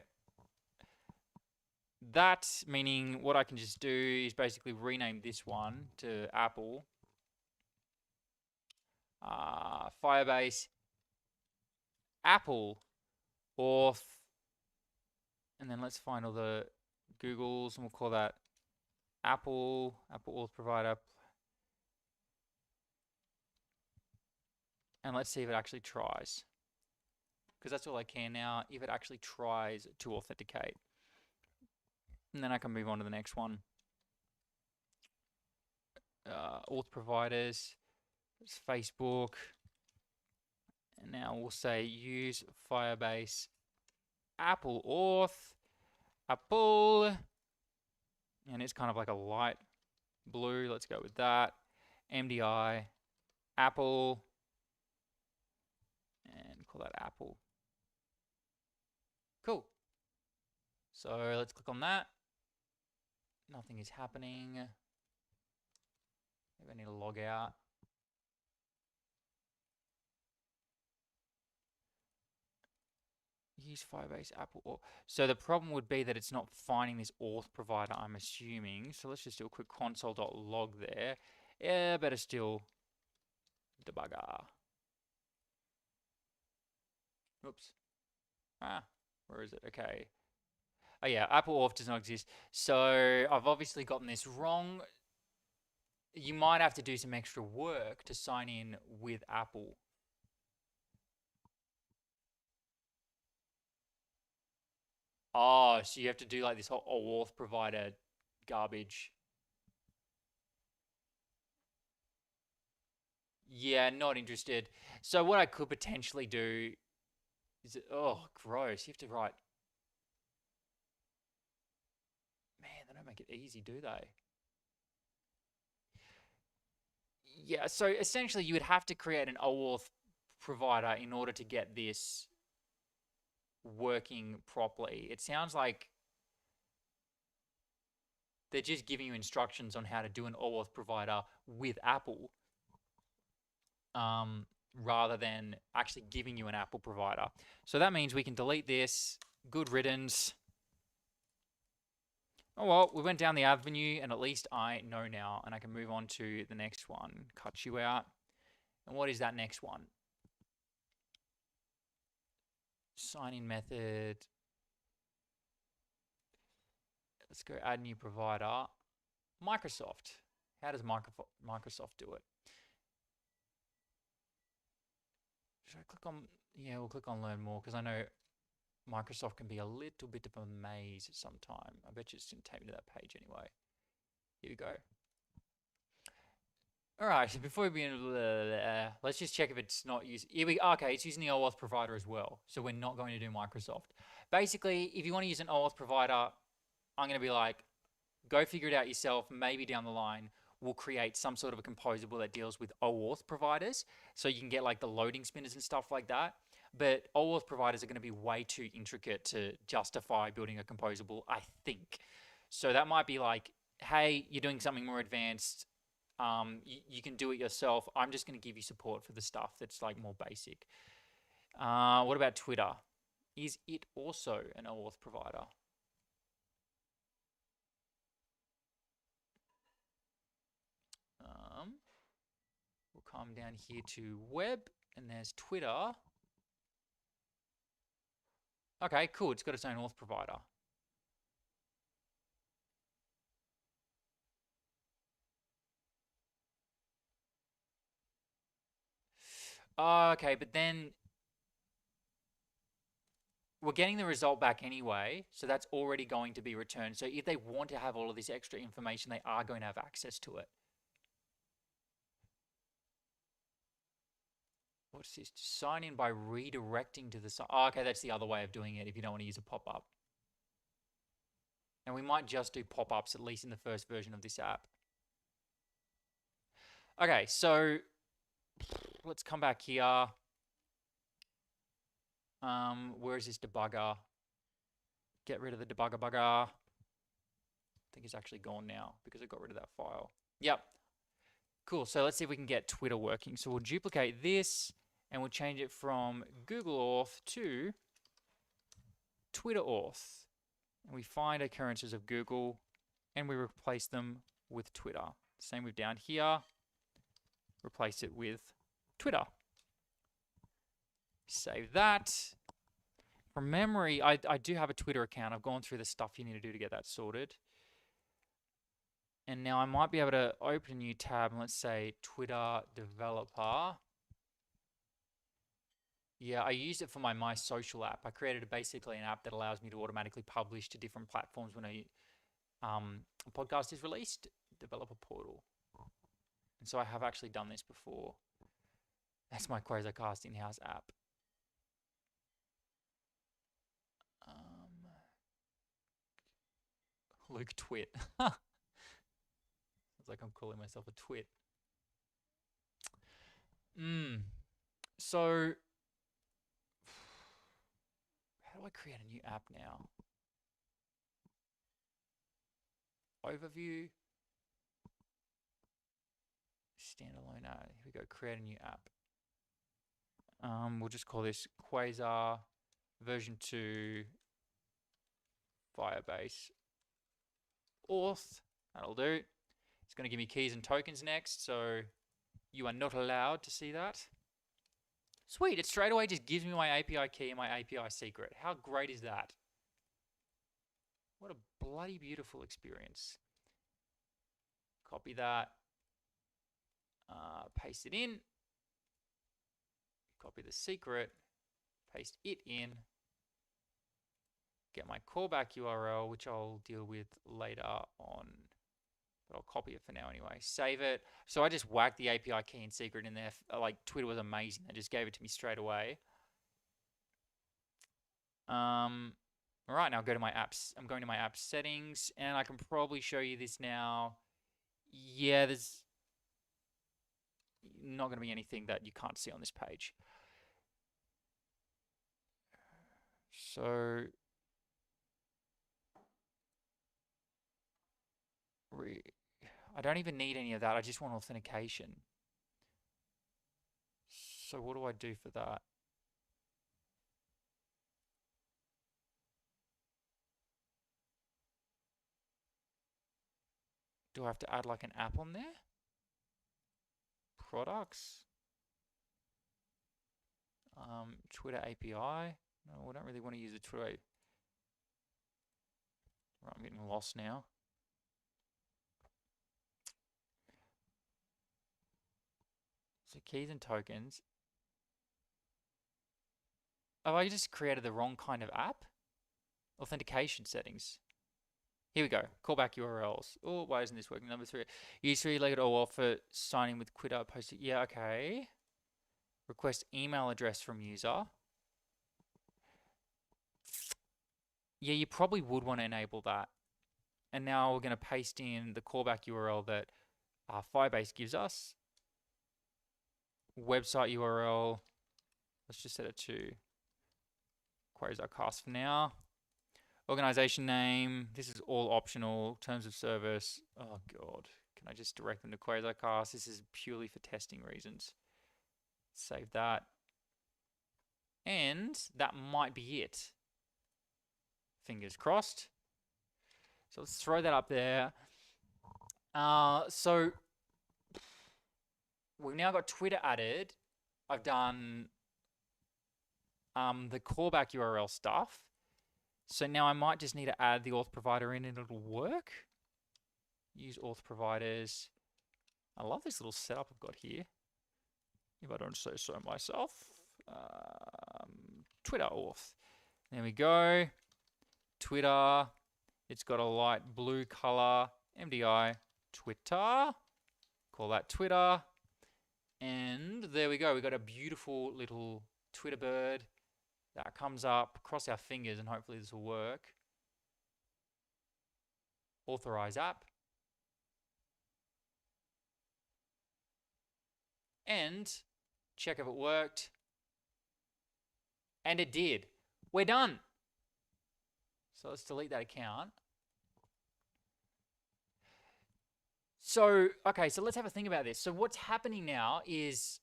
that, meaning what I can just do is basically rename this one to Apple. Firebase, Apple, Auth, and then let's find all the Googles, and we'll call that Apple Auth Provider. And let's see if it actually tries. Because that's all I can now, if it actually tries to authenticate. And then I can move on to the next one. Auth providers, it's Facebook. And now we'll say use Firebase Apple Auth, Apple. And it's kind of like a light blue. Let's go with that. MDI, Apple. And call that Apple. Cool. So let's click on that. Nothing is happening. Maybe I need to log out. Use Firebase Apple Auth. So the problem would be that it's not finding this auth provider, I'm assuming. So let's just do a quick console.log there. Yeah, better still debugger. Oops. Where is it? Okay. Oh yeah, Apple Auth does not exist. So I've obviously gotten this wrong. You might have to do some extra work to sign in with Apple. Oh, so you have to do like this whole Auth Provider garbage. Yeah, not interested. So what I could potentially do is, oh, gross. You have to write. Man, they don't make it easy, do they? Yeah, so essentially you would have to create an OAuth provider in order to get this working properly. It sounds like they're just giving you instructions on how to do an OAuth provider with Apple, rather than actually giving you an Apple provider. So that means we can delete this. Good riddance. Oh well, we went down the avenue, and at least I know now, and I can move on to the next one. Cut you out. And what is that next one? Sign in method. Let's go add new provider. Microsoft. How does Microsoft do it? Should I click on? Yeah, we'll click on learn more because I know Microsoft can be a little bit of a maze sometime. I bet you it's going to take me to that page anyway. Here we go. All right, so before we begin, let's just check if it's not using. Okay, it's using the OAuth provider as well. So we're not going to do Microsoft. Basically, if you want to use an OAuth provider, I'm going to be like, go figure it out yourself. Maybe down the line, we'll create some sort of a composable that deals with OAuth providers. So you can get like the loading spinners and stuff like that. But OAuth providers are going to be way too intricate to justify building a composable, I think. So that might be like, hey, you're doing something more advanced. You can do it yourself. I'm just going to give you support for the stuff that's like more basic. What about Twitter? Is it also an OAuth provider? come down here to web, and there's Twitter. Okay, cool. It's got its own auth provider. Okay, but then we're getting the result back anyway, so that's already going to be returned. So if they want to have all of this extra information, they are going to have access to it. What's this? Sign in by redirecting to the site. Oh, okay, that's the other way of doing it if you don't want to use a pop-up. And we might just do pop-ups, at least in the first version of this app. Okay, so let's come back here. Where is this debugger? Get rid of the debugger. I think it's actually gone now because I got rid of that file. Yep. Cool. So let's see if we can get Twitter working. So we'll duplicate this and we'll change it from Google Auth to Twitter Auth. And we find occurrences of Google and we replace them with Twitter. Same with down here. Replace it with Twitter. Save that. From memory, I do have a Twitter account. I've gone through the stuff you need to do to get that sorted. And now I might be able to open a new tab and let's say Twitter Developer. Yeah, I used it for my Social app. I created basically an app that allows me to automatically publish to different platforms when a podcast is released. Developer portal. And so I have actually done this before. That's my Quasar in-house app. Luke Twit. It's like I'm calling myself a twit. So how do I create a new app now? Overview. Standalone app. Here we go. Create a new app. We'll just call this Quasar version 2 Firebase Auth. That'll do. It's going to give me keys and tokens next, so you are not allowed to see that. Sweet, it straight away just gives me my API key and my API secret. How great is that? What a bloody beautiful experience. Copy that. Paste it in. Copy the secret. Paste it in. Get my callback URL, which I'll deal with later on. But I'll copy it for now anyway. Save it. So I just whacked the API key and secret in there. Like, Twitter was amazing. They just gave it to me straight away. All right, now I'll go to my apps. I'm going to my app settings, and I can probably show you this now. Yeah, there's not going to be anything that you can't see on this page. So I don't even need any of that. I just want authentication. So what do I do for that? Do I have to add like an app on there? Products? Twitter API? No, I don't really want to use the Twitter. Right, I'm getting lost now. So keys and tokens. Oh, I just created the wrong kind of app? Authentication settings. Here we go. Callback URLs. Oh, why isn't this working? Number 3. Use 3-legged or for signing with Twitter posted. Yeah, okay. Request email address from user. Yeah, you probably would want to enable that. And now we're going to paste in the callback URL that Firebase gives us. Website URL. Let's just set it to Quasarcast for now. Organization name. This is all optional. Terms of service. Oh, God. Can I just direct them to Quasarcast? This is purely for testing reasons. Save that. And that might be it. Fingers crossed. So let's throw that up there. So we've now got Twitter added. I've done the callback URL stuff. So now I might just need to add the auth provider in and it'll work. Use auth providers. I love this little setup I've got here. If I don't say so myself. Twitter auth. There we go. Twitter. It's got a light blue color. MDI. Twitter. Call that Twitter. And there we go. We've got a beautiful little Twitter bird that comes up. Cross our fingers and hopefully this will work. Authorize app. And check if it worked. And it did. We're done. So let's delete that account. So, okay, so let's have a think about this. So what's happening now is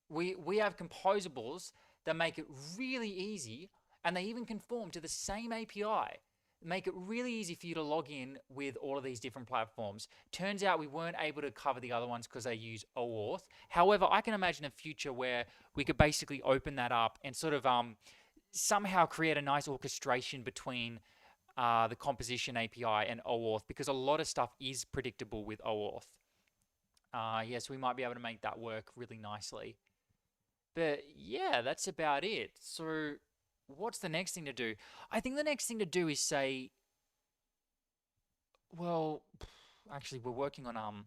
we have composables that make it really easy, and they even conform to the same API. Make it really easy for you to log in with all of these different platforms. Turns out we weren't able to cover the other ones because they use OAuth. However, I can imagine a future where we could basically open that up and sort of somehow create a nice orchestration between the composition API and OAuth, because a lot of stuff is predictable with OAuth. Yes, we might be able to make that work really nicely. But yeah, that's about it. So what's the next thing to do? I think the next thing to do is say, well, actually we're working on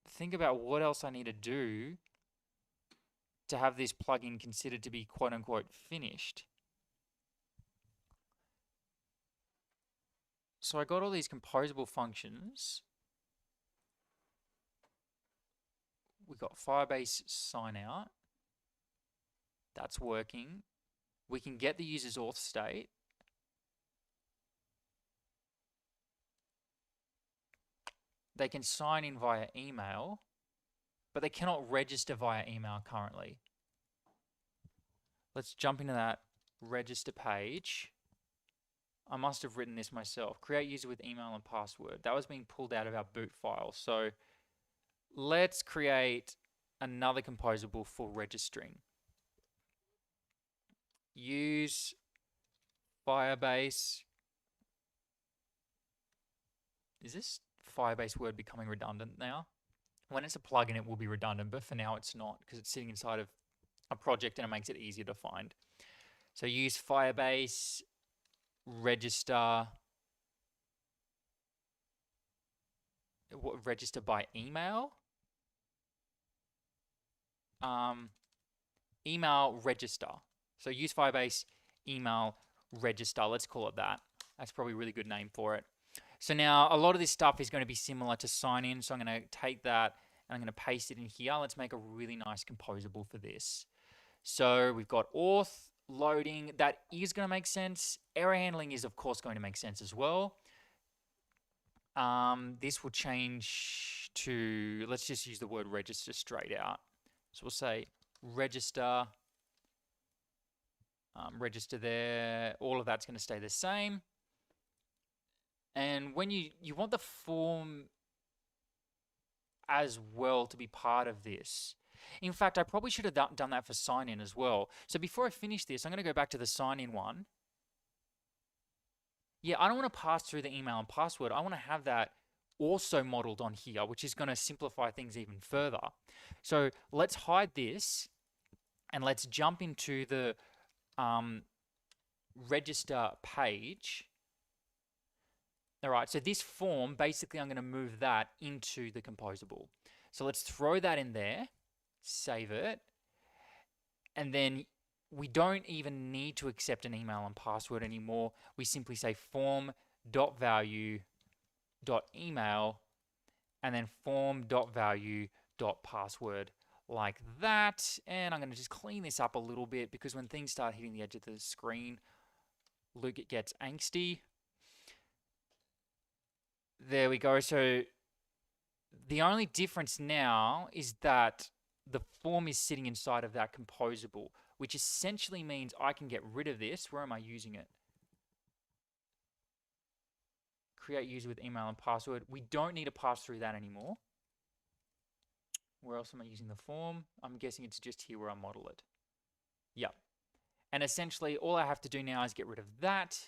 think about what else I need to do to have this plugin considered to be quote unquote finished. So I got all these composable functions. We got Firebase sign out. That's working. We can get the user's auth state. They can sign in via email, but they cannot register via email currently. Let's jump into that register page. I must have written this myself. Create user with email and password. That was being pulled out of our boot file. So let's create another composable for registering. Use Firebase. Is this Firebase word becoming redundant now? When it's a plugin, it will be redundant, but for now it's not, because it's sitting inside of a project and it makes it easier to find. So use Firebase, register, register by email. Email register. So use Firebase, email register. Let's call it that. That's probably a really good name for it. So now a lot of this stuff is going to be similar to sign in. So I'm going to take that and I'm going to paste it in here. Let's make a really nice composable for this. So we've got auth loading. That is going to make sense. Error handling is of course going to make sense as well. This will change to, let's just use the word register straight out. So we'll say register, register there. All of that's going to stay the same. And when you want the form as well to be part of this. In fact, I probably should have done that for sign in as well. So before I finish this, I'm going to go back to the sign in one. Yeah, I don't want to pass through the email and password. I want to have that also modeled on here, which is going to simplify things even further. So let's hide this and let's jump into the register page. All right, so this form, basically I'm going to move that into the composable. So let's throw that in there, save it, and then we don't even need to accept an email and password anymore. We simply say form.value.email and then form.value.password like that. And I'm going to just clean this up a little bit because when things start hitting the edge of the screen, Luke, it gets angsty. There we go. So the only difference now is that the form is sitting inside of that composable, which essentially means I can get rid of this. Where am I using it? Create user with email and password. We don't need to pass through that anymore. Where else am I using the form? I'm guessing it's just here where I model it. Yep. And essentially, all I have to do now is get rid of that.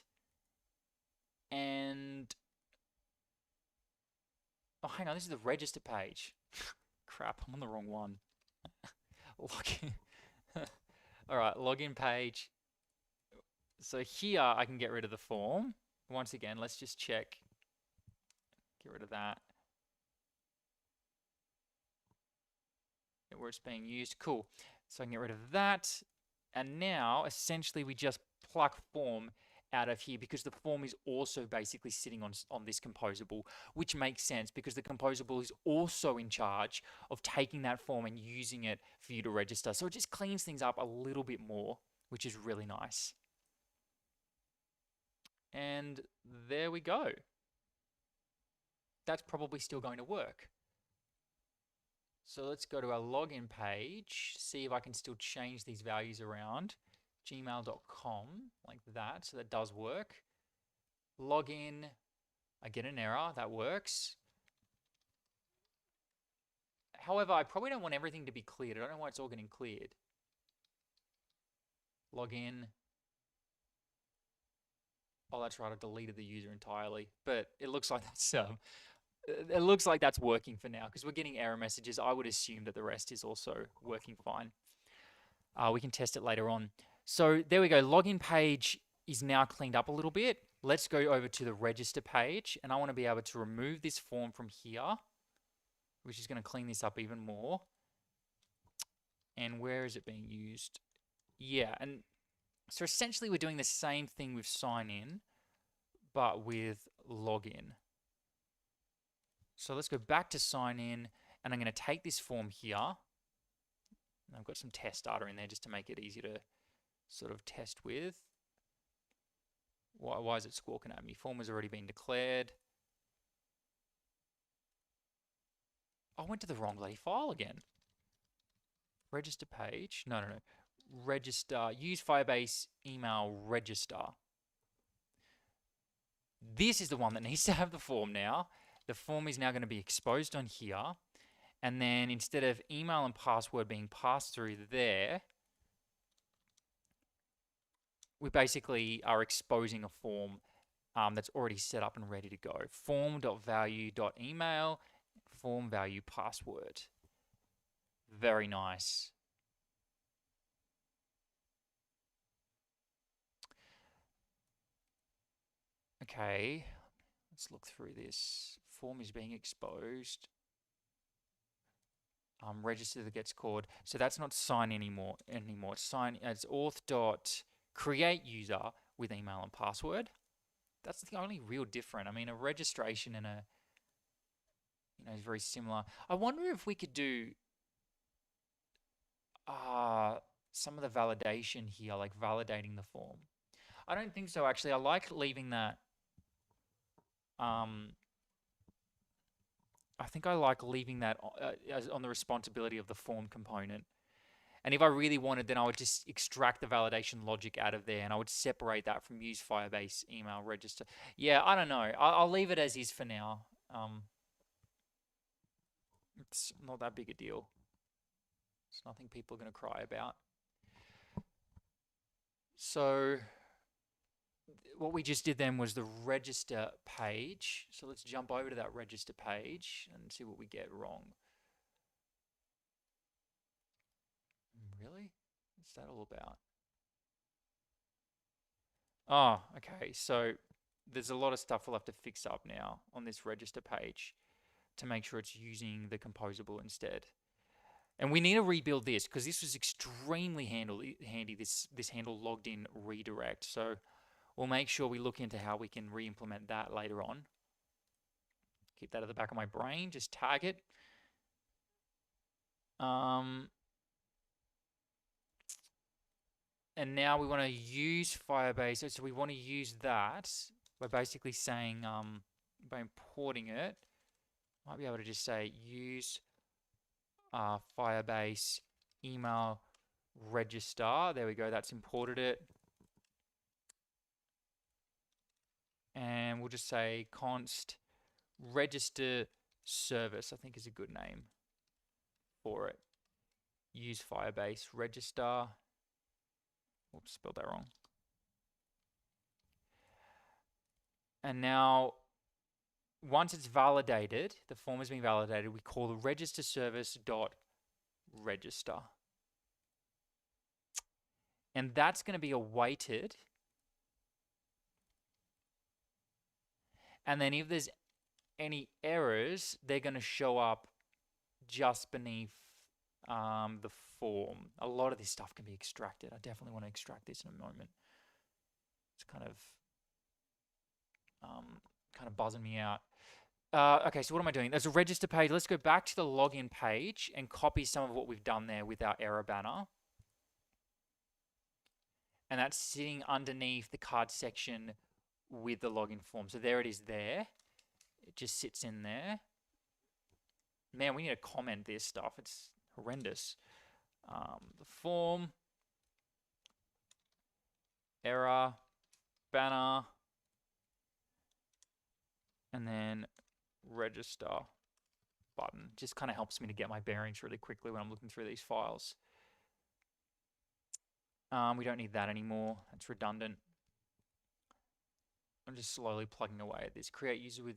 And oh, hang on, this is the register page. Crap, I'm on the wrong one. Login. All right, login page. So here I can get rid of the form. Once again, let's just check. Get rid of that. Where it's being used. Cool. So I can get rid of that. And now, essentially, we just pluck form out of here because the form is also basically sitting on this composable, which makes sense because the composable is also in charge of taking that form and using it for you to register. So it just cleans things up a little bit more, which is really nice. And there we go. That's probably still going to work. So let's go to our login page, see if I can still change these values around. Gmail.com, like that, so that does work. Login, I get an error, that works. However, I probably don't want everything to be cleared. I don't know why it's all getting cleared. Login. Oh, that's right, I deleted the user entirely, but it looks like that's working for now because we're getting error messages. I would assume that the rest is also working fine. We can test it later on. So there we go. Login page is now cleaned up a little bit. Let's go over to the register page, and I want to be able to remove this form from here, which is going to clean this up even more. And where is it being used? Yeah, and so essentially we're doing the same thing with sign in, but with login. So let's go back to sign in, and I'm going to take this form here. And I've got some test data in there just to make it easy to sort of test with. Why is it squawking at me? Form has already been declared. I went to the wrong bloody file again. Register page. No. Register. Use Firebase email register. This is the one that needs to have the form now. The form is now going to be exposed on here. And then instead of email and password being passed through there, we basically are exposing a form that's already set up and ready to go. Form.value.email, form value password. Very nice. Okay, let's look through this. Form is being exposed. Register that gets called. So that's not sign anymore. It's auth.create user with email and password. That's the only real difference. I mean, a registration and a, is very similar. I wonder if we could do some of the validation here, like validating the form. I don't think so, actually. I like leaving that. I think I like leaving that on the responsibility of the form component. And if I really wanted, then I would just extract the validation logic out of there and I would separate that from use Firebase email register. Yeah, I don't know. I'll leave it as is for now. It's not that big a deal. It's nothing people are going to cry about. So what we just did then was the register page. So let's jump over to that register page and see what we get wrong. Really? What's that all about? Oh, okay. So there's a lot of stuff we'll have to fix up now on this register page to make sure it's using the composable instead. And we need to rebuild this because this was extremely handy, this handle logged in redirect. So we'll make sure we look into how we can re-implement that later on. Keep that at the back of my brain, just tag it. And now we want to use Firebase. So we want to use that by basically saying, by importing it, might be able to just say use Firebase email register. There we go. That's imported it. And we'll just say const register service, I think is a good name for it. Use Firebase register. Oops, spelled that wrong. And now, once it's validated, the form has been validated, we call the register service dot register. And that's going to be awaited. And then if there's any errors, they're going to show up just beneath the form. A lot of this stuff can be extracted. I definitely want to extract this in a moment. It's kind of buzzing me out. Okay, so what am I doing? There's a register page. Let's go back to the login page and copy some of what we've done there with our error banner. And that's sitting underneath the card section with the login form. So there it is there. It just sits in there. Man, we need to comment this stuff. It's horrendous. The form, error, banner, and then register button. Just kind of helps me to get my bearings really quickly when I'm looking through these files. We don't need that anymore. It's redundant. I'm just slowly plugging away at this. Create user with...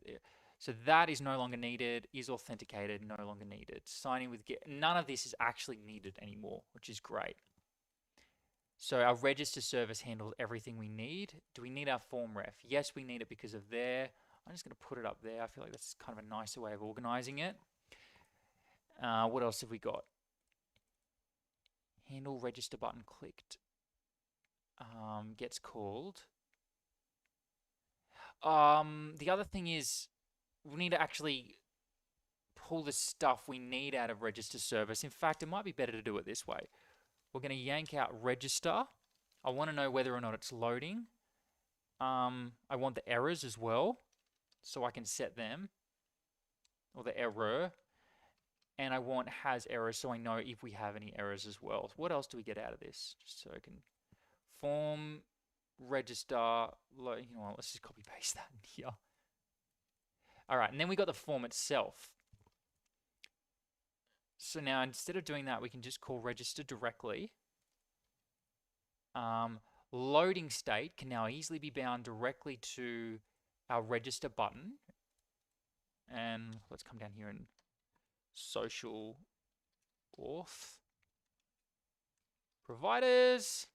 So that is no longer needed. Is authenticated, no longer needed. Signing with get. None of this is actually needed anymore, which is great. So our register service handles everything we need. Do we need our form ref? Yes, we need it because of there. I'm just going to put it up there. I feel like that's kind of a nicer way of organizing it. What else have we got? Handle register button clicked. Gets called. The other thing is we need to actually pull the stuff we need out of register service. In fact, it might be better to do it this way. We're going to yank out register. I want to know whether or not it's loading. I want the errors as well, so I can set them, or the error. And I want has errors, so I know if we have any errors as well. What else do we get out of this? Just so I can form, register, you know what, let's just copy paste that in here. All right, and then we got the form itself. So now instead of doing that, we can just call register directly. Loading state can now easily be bound directly to our register button. And let's come down here and social auth providers.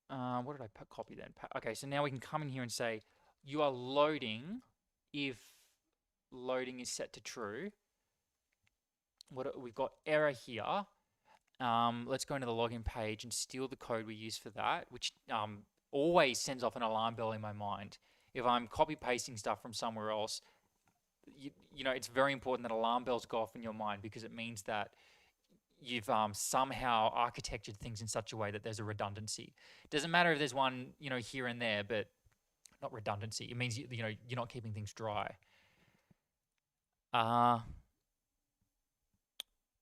What did I copy then? Okay, so now we can come in here and say you are loading if loading is set to true. We've got error here. Let's go into the login page and steal the code we use for that, which always sends off an alarm bell in my mind. If I'm copy pasting stuff from somewhere else, you know, it's very important that alarm bells go off in your mind because it means that you've somehow architectured things in such a way that there's a redundancy. It doesn't matter if there's one, you know, here and there, but not redundancy. It means, you know, you're not keeping things dry.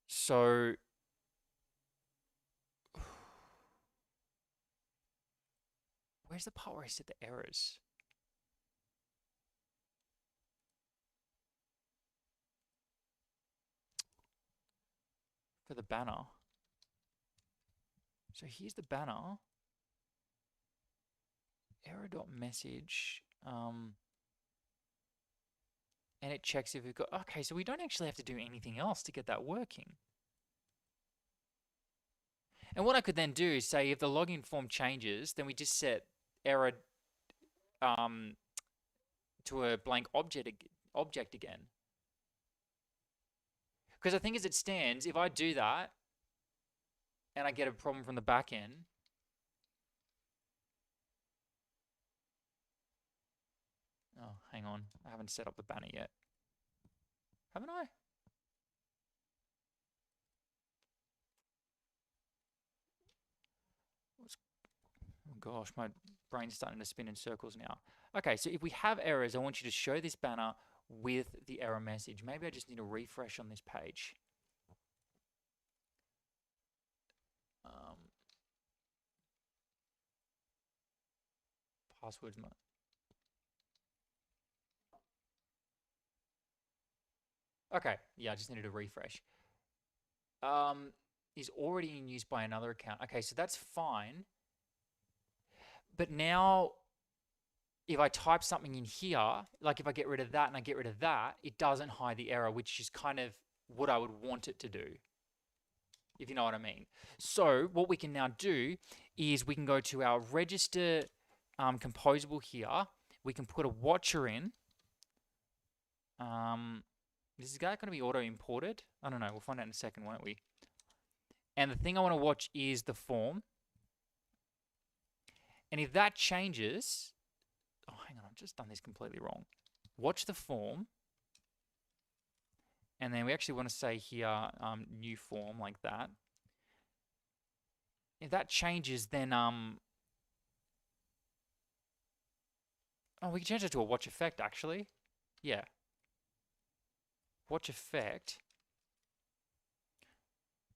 So where's the part where I set the errors? For the banner. So here's the banner. Error.message. And it checks if we've got... Okay, so we don't actually have to do anything else to get that working. And what I could then do is say if the login form changes, then we just set error to a blank object again. Because I think as it stands, if I do that and I get a problem from the back end, oh, hang on, I haven't set up the banner yet. Haven't I? Oh gosh, my brain's starting to spin in circles now. Okay, so if we have errors, I want you to show this banner with the error message. Maybe I just need a refresh on this page. Passwords. Okay, yeah, I just needed a refresh. Is already in use by another account. Okay, so that's fine. But now, if I type something in here, like if I get rid of that and I get rid of that, it doesn't hide the error, which is kind of what I would want it to do, if you know what I mean. So what we can now do is we can go to our register composable here. We can put a watcher in. Is that going to be auto-imported? I don't know. We'll find out in a second, won't we? And the thing I want to watch is the form. And if that changes... Oh, hang on. I've just done this completely wrong. Watch the form. And then we actually want to say here, new form, like that. If that changes, then... Oh, we can change it to a watch effect, actually. Yeah. Watch effect.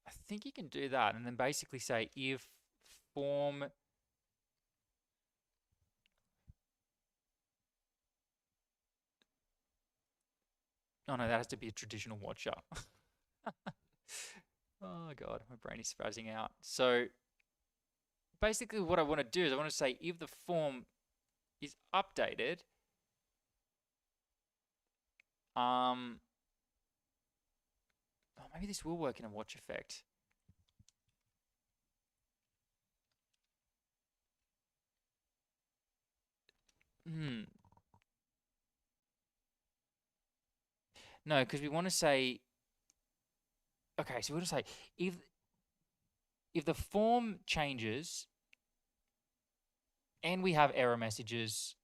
I think you can do that. And then basically say if form... Oh, no, that has to be a traditional watcher. Oh, God. My brain is spazzing out. So basically what I want to do is I want to say if the form is updated, oh, maybe this will work in a watch effect. No, because we want to say, okay, so we want to say if the form changes and we have error messages,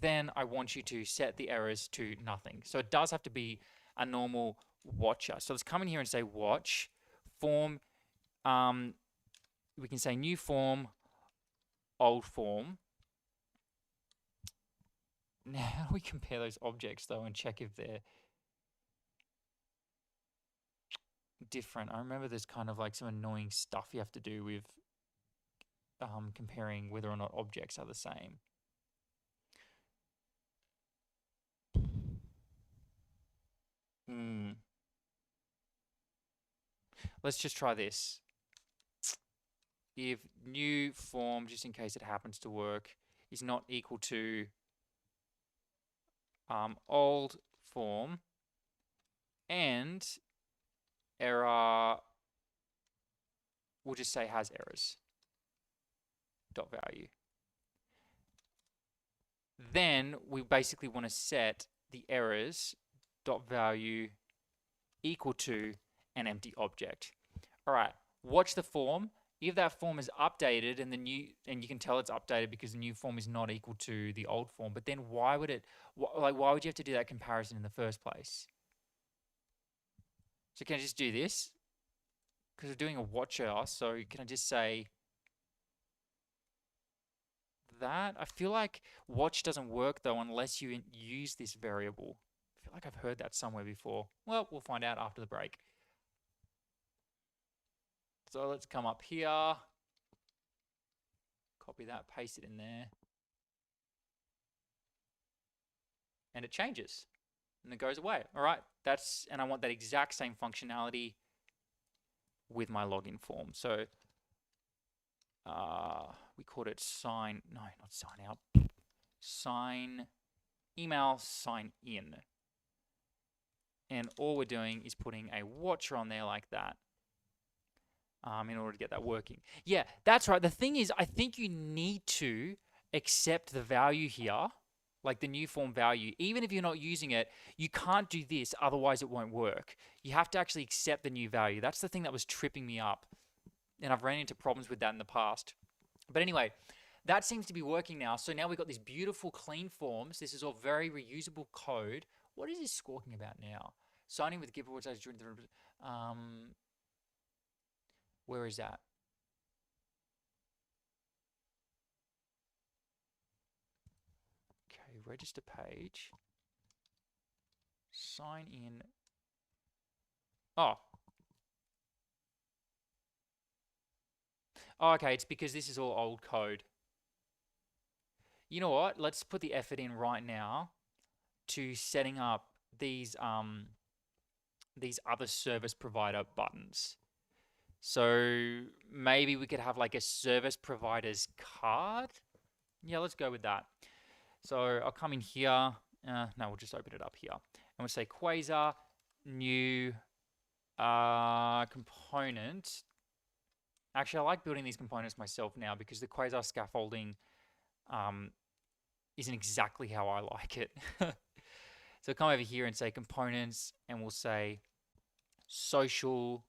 then I want you to set the errors to nothing. So it does have to be a normal watcher. So let's come in here and say watch form. We can say new form, old form. Now, how do we compare those objects though and check if they're different? I remember there's kind of like some annoying stuff you have to do with comparing whether or not objects are the same. Let's just try this. If new form, just in case it happens to work, is not equal to old form and error, we'll just say has errors, dot value. Then we basically want to set the errors dot value equal to an empty object. All right, watch the form. If that form is updated and you can tell it's updated because the new form is not equal to the old form, but then why would why would you have to do that comparison in the first place? So can I just do this? Because we're doing a watcher, so can I just say that? I feel like watch doesn't work though unless you use this variable. I feel like I've heard that somewhere before. Well, we'll find out after the break. So let's come up here, copy that, paste it in there. And it changes and it goes away. All right, and I want that exact same functionality with my login form. So we called it email sign in. And all we're doing is putting a watcher on there like that. In order to get that working. Yeah, that's right. The thing is, I think you need to accept the value here, like the new form value. Even if you're not using it, you can't do this, otherwise it won't work. You have to actually accept the new value. That's the thing that was tripping me up. And I've ran into problems with that in the past. But anyway, that seems to be working now. So now we've got these beautiful clean forms. This is all very reusable code. What is this squawking about now? Signing with giver words during the... Where is that? Okay, register page. Sign in. Oh. Oh, okay, it's because this is all old code. you know what? Let's put the effort in right now to setting up these other service provider buttons. So maybe we could have like a service provider's card. Yeah, let's go with that. So I'll come in here. No, we'll just open it up here. And we'll say Quasar, new component. Actually, I like building these components myself now because the Quasar scaffolding isn't exactly how I like it. So come over here and say components, and we'll say social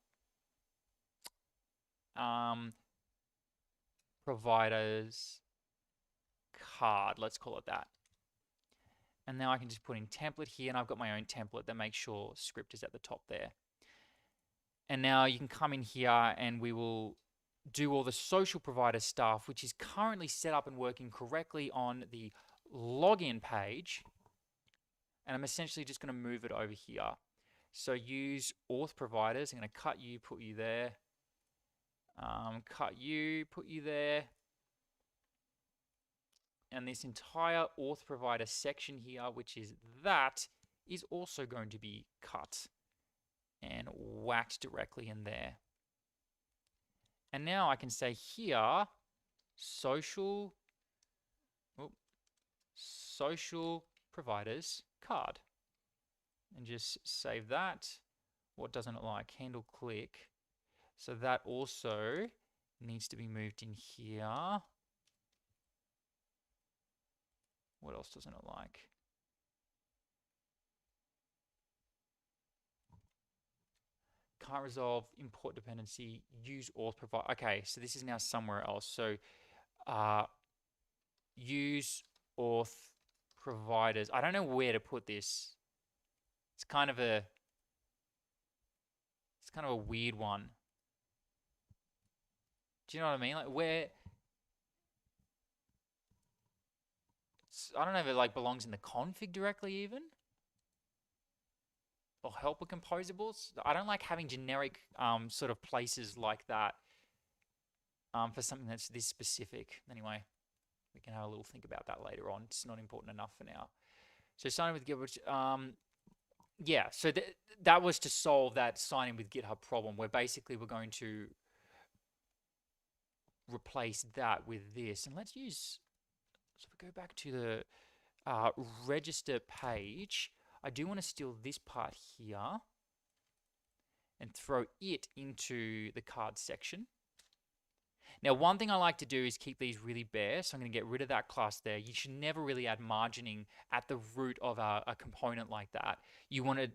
providers card. Let's call it that. And now I can just put in template here, and I've got my own template that makes sure script is at the top there. And now you can come in here and we will do all the social provider stuff, which is currently set up and working correctly on the login page. And I'm essentially just going to move it over here. So use auth providers. I'm going to cut you, put you there. Cut you, put you there. And this entire auth provider section here, which is that, is also going to be cut and whacked directly in there. And now I can say here, social providers card. And just save that. What doesn't it like? Handle click. So that also needs to be moved in here. What else doesn't it like? Can't resolve import dependency, use auth provider. Okay, so this is now somewhere else. So use auth providers. I don't know where to put this. It's kind of a weird one. Do you know what I mean? Like where I don't know if it like belongs in the config directly even. Or helper composables. I don't like having generic sort of places like that for something that's this specific. Anyway, we can have a little think about that later on. It's not important enough for now. So sign in with GitHub. Yeah, so that was to solve that sign in with GitHub problem where basically we're going to replace that with this. And let's use, so if we go back to the register page, I do want to steal this part here and throw it into the card section. Now, one thing I like to do is keep these really bare, so I'm going to get rid of that class there. You should never really add margining at the root of a component like that. You want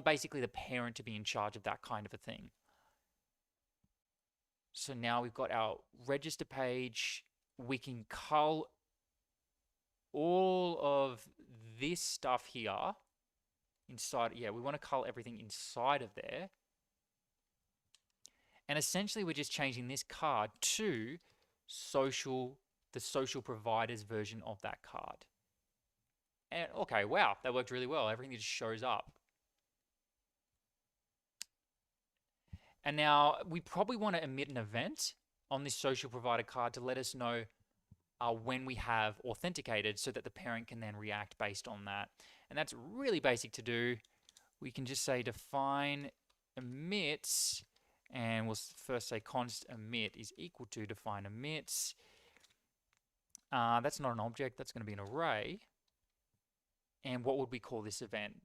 basically the parent to be in charge of that kind of a thing. So now we've got our register page. We can cull all of this stuff here inside. Yeah, we want to cull everything inside of there. And essentially we're just changing this card to the social providers version of that card. And okay, wow, that worked really well. Everything just shows up. And now we probably want to emit an event on this social provider card to let us know when we have authenticated so that the parent can then react based on that. And that's really basic to do. We can just say define emits, and we'll first say const emit is equal to define emits. That's not an object, that's going to be an array. And what would we call this event?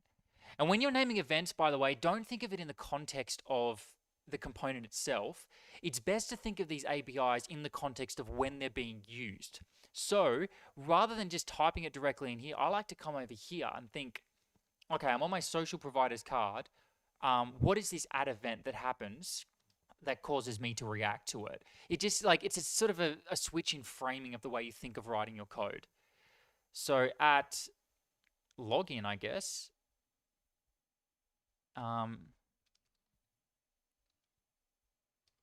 And when you're naming events, by the way, don't think of it in the context of the component itself. It's best to think of these APIs in the context of when they're being used. So rather than just typing it directly in here, I like to come over here and think, okay, I'm on my social providers card. What is this add event that happens that causes me to react to it? It just like, it's a sort of a switch in framing of the way you think of writing your code. So at login, I guess,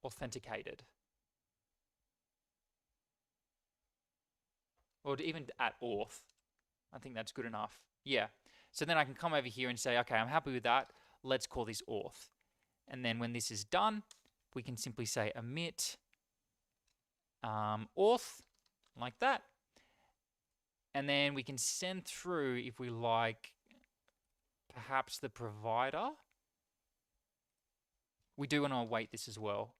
authenticated. Or even at auth. I think that's good enough. Yeah. So then I can come over here and say, okay, I'm happy with that. Let's call this auth. And then when this is done, we can simply say emit auth, like that. And then we can send through, if we like, perhaps the provider. We do want to await this as well.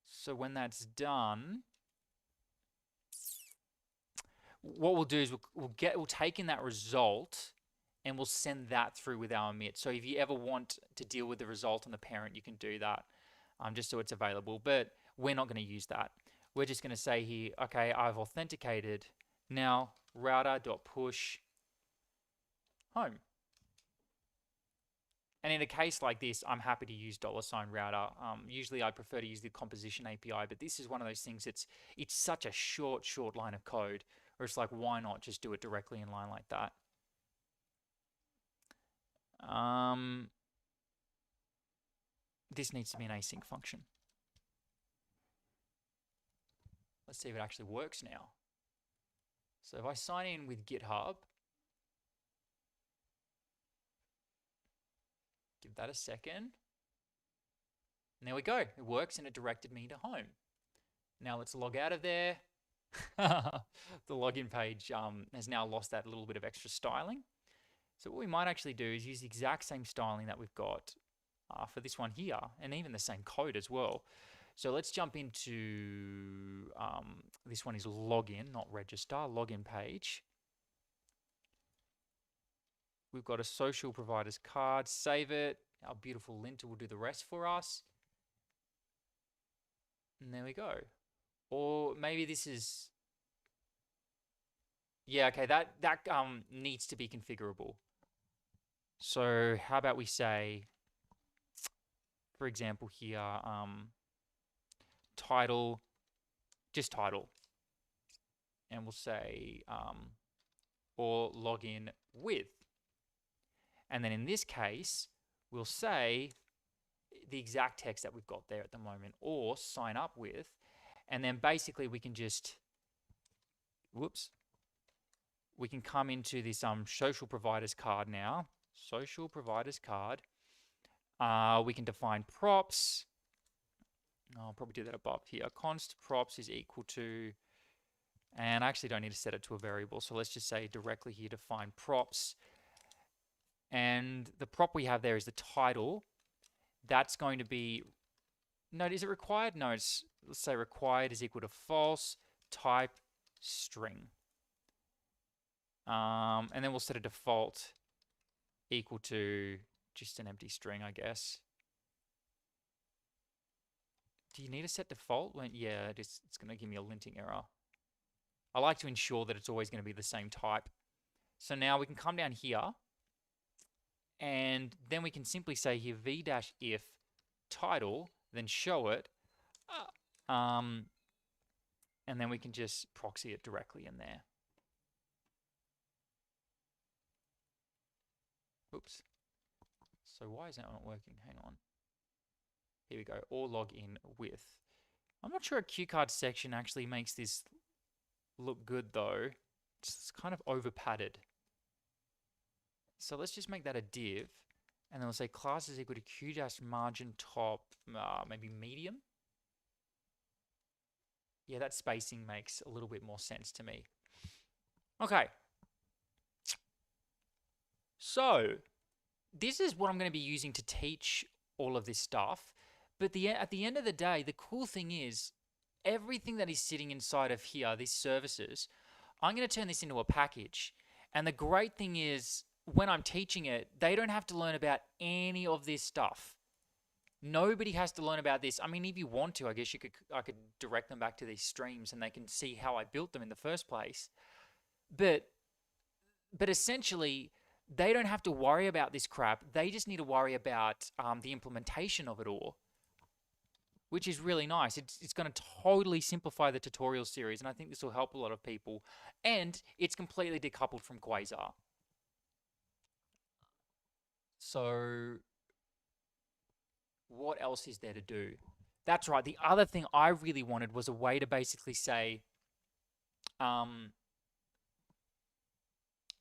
So when that's done, what we'll do is we'll take in that result and we'll send that through with our emit. So if you ever want to deal with the result on the parent, you can do that, just so it's available. But we're not going to use that. We're just going to say here, okay, I've authenticated. Now router.push home. And in a case like this, I'm happy to use $router. Usually I prefer to use the composition API, but this is one of those things it's such a short line of code, where it's like, why not just do it directly in line like that? This needs to be an async function. Let's see if it actually works now. So if I sign in with GitHub, give that a second. And there we go. It works and it directed me to home. Now let's log out of there. The login page has now lost that little bit of extra styling. So what we might actually do is use the exact same styling that we've got for this one here, and even the same code as well. So let's jump into, this one is login, not register, login page. We've got a social provider's card, save it. Our beautiful linter will do the rest for us. And there we go. Or maybe this is, yeah, okay, that needs to be configurable. So how about we say, for example here, title, just title. And we'll say, or login with. And then in this case, we'll say the exact text that we've got there at the moment, or sign up with. And then basically we can just, we can come into this social provider's card now. Social provider's card. We can define props. I'll probably do that above here. Const props is equal to, and I actually don't need to set it to a variable. So let's just say directly here define props. And the prop we have there is the title. That's going to be, no, is it required? No, it's, let's say required is equal to false, type string. And then we'll set a default equal to just an empty string, I guess. Do you need to set default? Well, yeah, it's going to give me a linting error. I like to ensure that it's always going to be the same type. So now we can come down here, and then we can simply say here v-if title, then show it, and then we can just proxy it directly in there. Oops. So why is that not working? Hang on. Here we go, or log in with. I'm not sure a QCard section actually makes this look good though. It's kind of over padded. So let's just make that a div, and then we'll say class is equal to q-margin top, maybe medium. Yeah, that spacing makes a little bit more sense to me. Okay. So this is what I'm going to be using to teach all of this stuff. But at the end of the day, the cool thing is everything that is sitting inside of here, these services, I'm going to turn this into a package. And the great thing is when I'm teaching it, they don't have to learn about any of this stuff. Nobody has to learn about this. I mean, if you want to, I guess I could direct them back to these streams and they can see how I built them in the first place. But essentially, they don't have to worry about this crap. They just need to worry about the implementation of it all, which is really nice. It's going to totally simplify the tutorial series, and I think this will help a lot of people. And it's completely decoupled from Quasar. So what else is there to do? That's right. The other thing I really wanted was a way to basically say,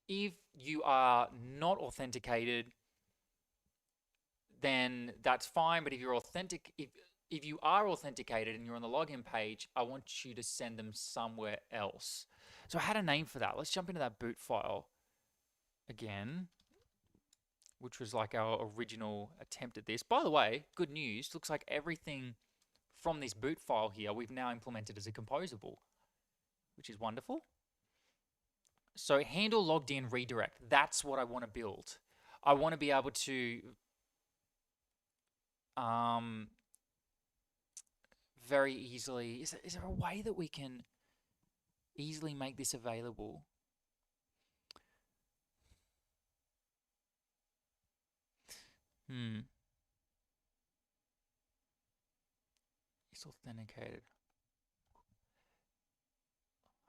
if you are not authenticated, then that's fine. But if you're if you are authenticated and you're on the login page, I want you to send them somewhere else. So I had a name for that. Let's jump into that boot file again, which was like our original attempt at this. By the way, good news. Looks like everything from this boot file here, we've now implemented as a composable, which is wonderful. So handle logged in redirect. That's what I want to build. I want to be able to very easily, is there a way that we can easily make this available? It's authenticated.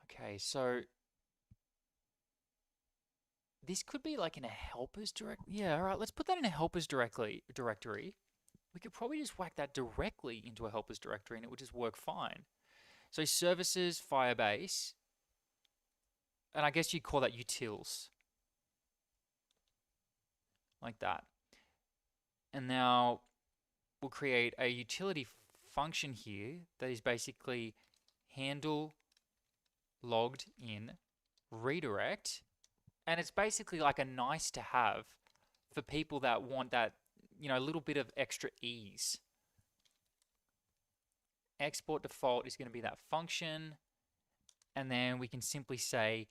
Okay, so this could be like in a helpers directory. Yeah, all right, let's put that in a helpers directory. We could probably just whack that directly into a helpers directory and it would just work fine. So services, Firebase, and I guess you call that utils, like that. And now we'll create a utility function here that is basically handle logged in redirect. And it's basically like a nice to have for people that want that, you know, a little bit of extra ease. Export default is going to be that function. And then we can simply say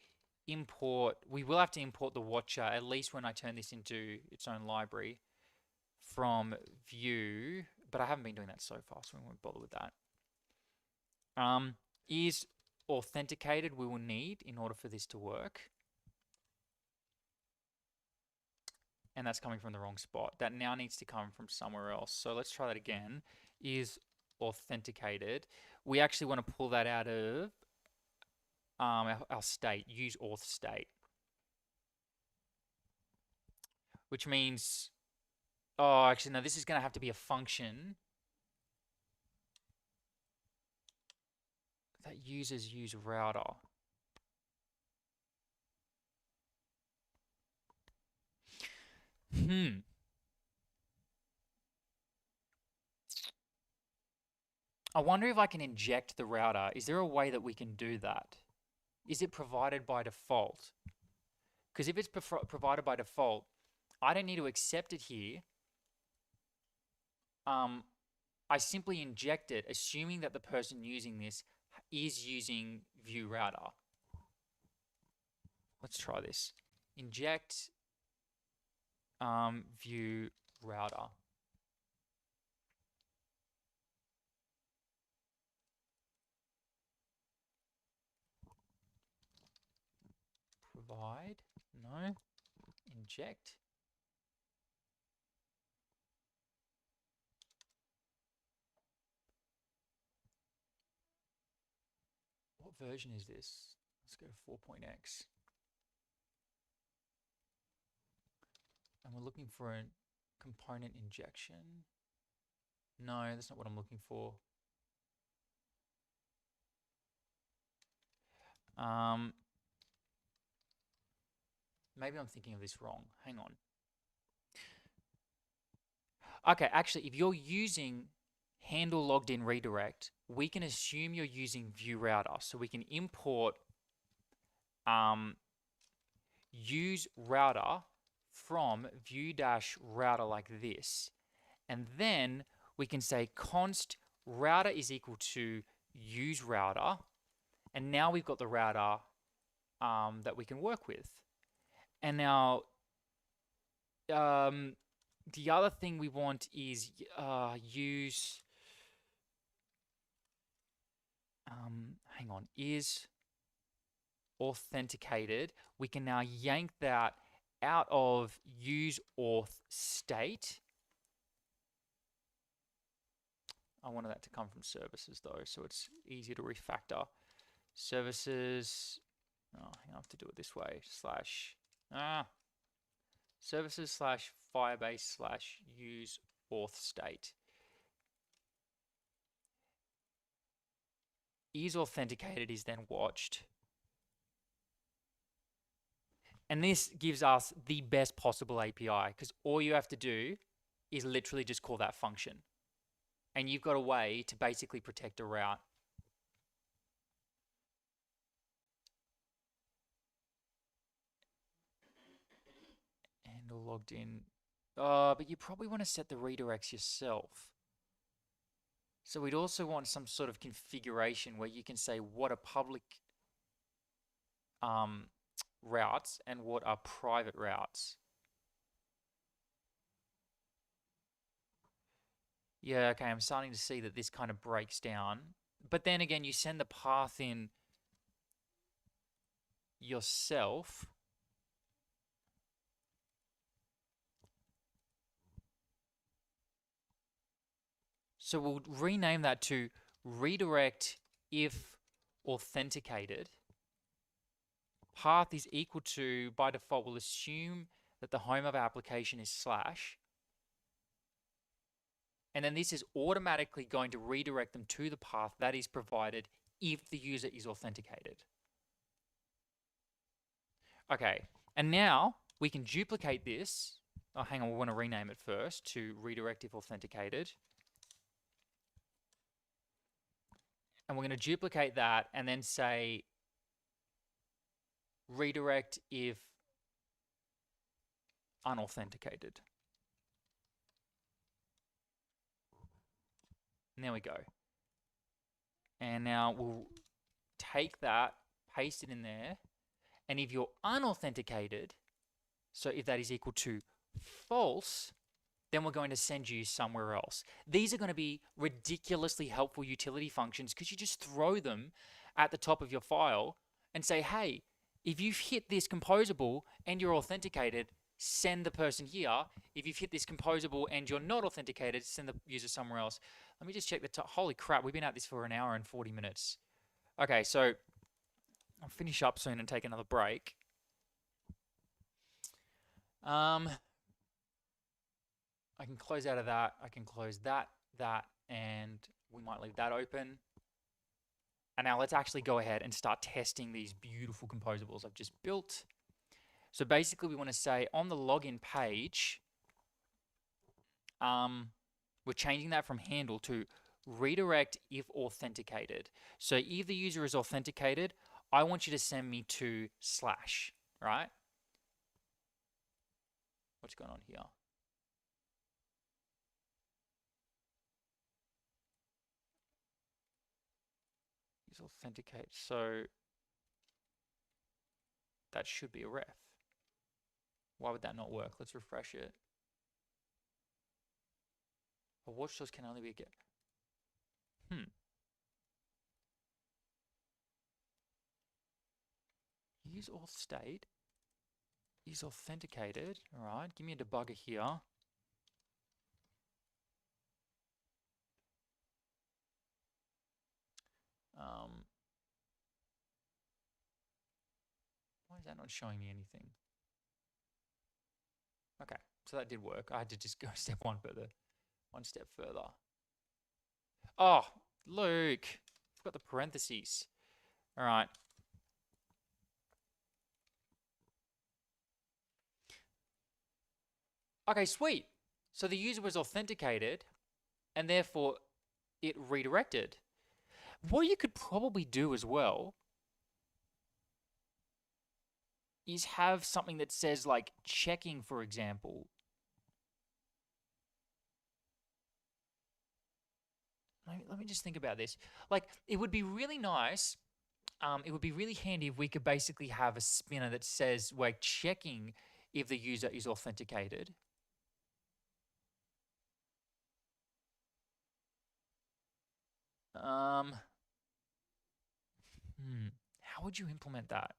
import. We will have to import the watcher, at least when I turn this into its own library, from view. But I haven't been doing that so far, so we won't bother with that. Is authenticated we will need in order for this to work. And that's coming from the wrong spot. That now needs to come from somewhere else. So let's try that again. Is authenticated. We actually want to pull that out of our state, use auth state. Which means, oh, actually, no, this is going to have to be a function that uses use router. I wonder if I can inject the router. Is there a way that we can do that? Is it provided by default? Because if it's provided by default, I don't need to accept it here. I simply inject it, assuming that the person using this is using view router. Let's try this. Inject view router. Provide, no. Inject. What version is this? Let's go to 4.x. And we're looking for a component injection. No, that's not what I'm looking for. Maybe I'm thinking of this wrong. Hang on. Okay, actually, if you're using handle logged in redirect, we can assume you're using view router. So we can import use router from view-router like this. And then we can say const router is equal to use router. And now we've got the router that we can work with. And now the other thing we want is use, hang on, is authenticated. We can now yank that out of use auth state. I wanted that to come from services though, so it's easier to refactor. Services, oh, I have to do it this way, slash, services slash Firebase slash use auth state. Is authenticated is then watched. And this gives us the best possible API because all you have to do is literally just call that function. And you've got a way to basically protect a route. logged in. But you probably want to set the redirects yourself. So we'd also want some sort of configuration where you can say what are public routes and what are private routes. Yeah, okay, I'm starting to see that this kind of breaks down. But then again, you send the path in yourself. So we'll rename that to redirect if authenticated. Path is equal to, by default, we'll assume that the home of our application is /. And then this is automatically going to redirect them to the path that is provided if the user is authenticated. Okay, and now we can duplicate this. Oh, hang on, we want to rename it first to redirect if authenticated. And we're going to duplicate that and then say redirect if unauthenticated. And there we go. And now we'll take that, paste it in there. And if you're unauthenticated, so if that is equal to false, then we're going to send you somewhere else. These are going to be ridiculously helpful utility functions because you just throw them at the top of your file and say, hey, if you've hit this composable and you're authenticated, send the person here. If you've hit this composable and you're not authenticated, send the user somewhere else. Let me just check the time. Holy crap, we've been at this for 1 hour and 40 minutes. Okay, so I'll finish up soon and take another break. I can close out of that. I can close that, and we might leave that open. And now let's actually go ahead and start testing these beautiful composables I've just built. So basically we want to say on the login page, we're changing that from handle to redirect if authenticated. So if the user is authenticated, I want you to send me to /, right? What's going on here? Is authenticate. So that should be a ref. Why would that not work? Let's refresh it. A watch source can only be get. Use auth state is authenticated. All right, give me a debugger here. Why is that not showing me anything? Okay, so that did work. I had to just go one step further. Oh, Luke, forgot the parentheses. All right. Okay, sweet. So the user was authenticated and therefore it redirected. What you could probably do as well is have something that says like checking, for example. Let me just think about this. Like, it would be really nice. It would be really handy if we could basically have a spinner that says we're checking if the user is authenticated. How would you implement that?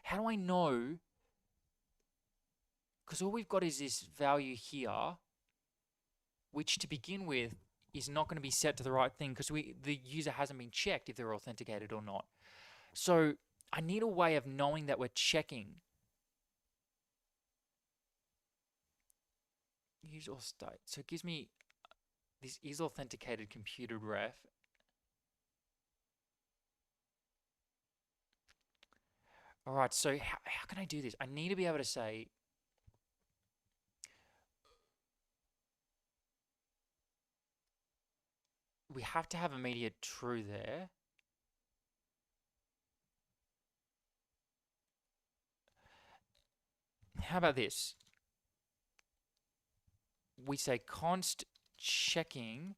How do I know? Because all we've got is this value here, which to begin with is not going to be set to the right thing because the user hasn't been checked if they're authenticated or not. So I need a way of knowing that we're checking. Use auth state. So it gives me this is authenticated computed ref. All right, so how can I do this? I need to be able to say, we have to have immediate true there. How about this? we say const checking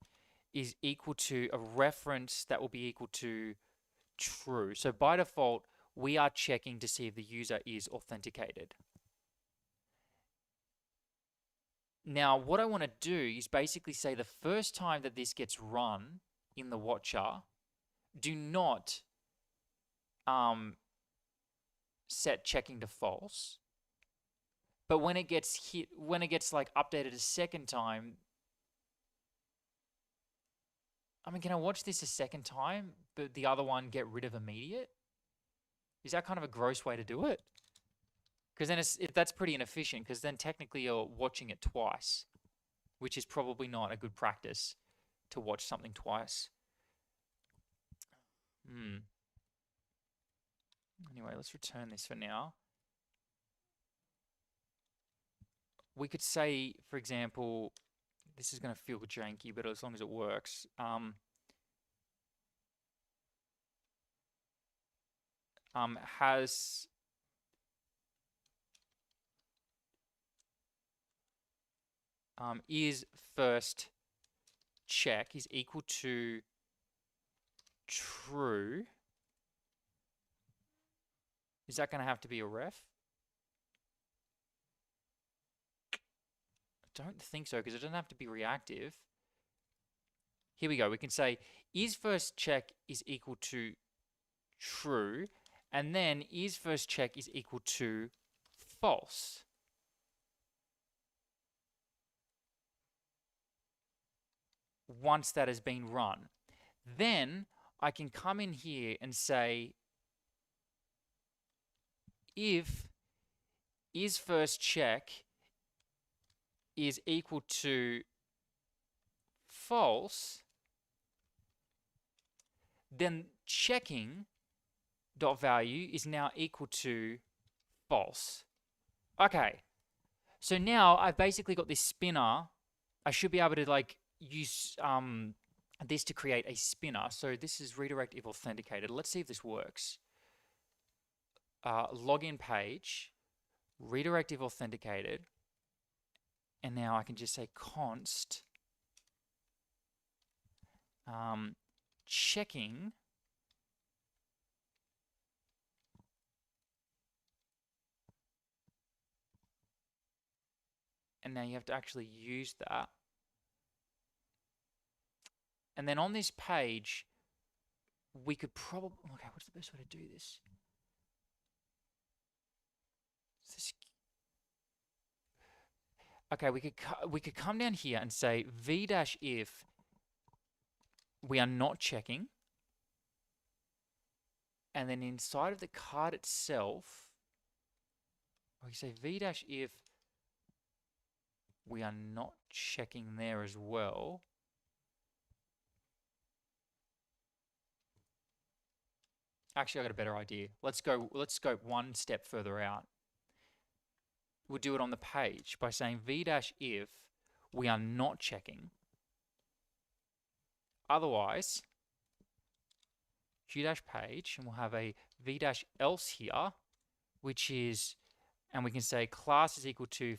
is equal to a reference that will be equal to true. So by default, we are checking to see if the user is authenticated. Now, what I want to do is basically say the first time that this gets run in the watcher, do not set checking to false. But when it gets like updated a second time, I mean, can I watch this a second time, but the other one get rid of immediate? Is that kind of a gross way to do it? Because then that's pretty inefficient, because then technically you're watching it twice, which is probably not a good practice to watch something twice. Anyway, let's return this for now. We could say, for example, this is going to feel janky, but as long as it works, has is first check is equal to true. Is that going to have to be a ref? I don't think so, because it doesn't have to be reactive. Here we go. We can say is first check is equal to true, and then is first check is equal to false. Once that has been run, then I can come in here and say if is first check is equal to false, then checking dot value is now equal to false. Okay, so now I've basically got this spinner. I should be able to like use this to create a spinner. So this is redirect if authenticated. Let's see if this works. Login page, redirect if authenticated, and now I can just say const checking and now you have to actually use that. And then on this page, we could probably, okay, what's the best way to do this? Okay, we could come down here and say v-if we are not checking, and then inside of the card itself, we say v-if we are not checking there as well. Actually, I got a better idea. Let's go one step further out. We'll do it on the page by saying v-if we are not checking. Otherwise, q-page, and we'll have a v-else here, which is, and we can say class is equal to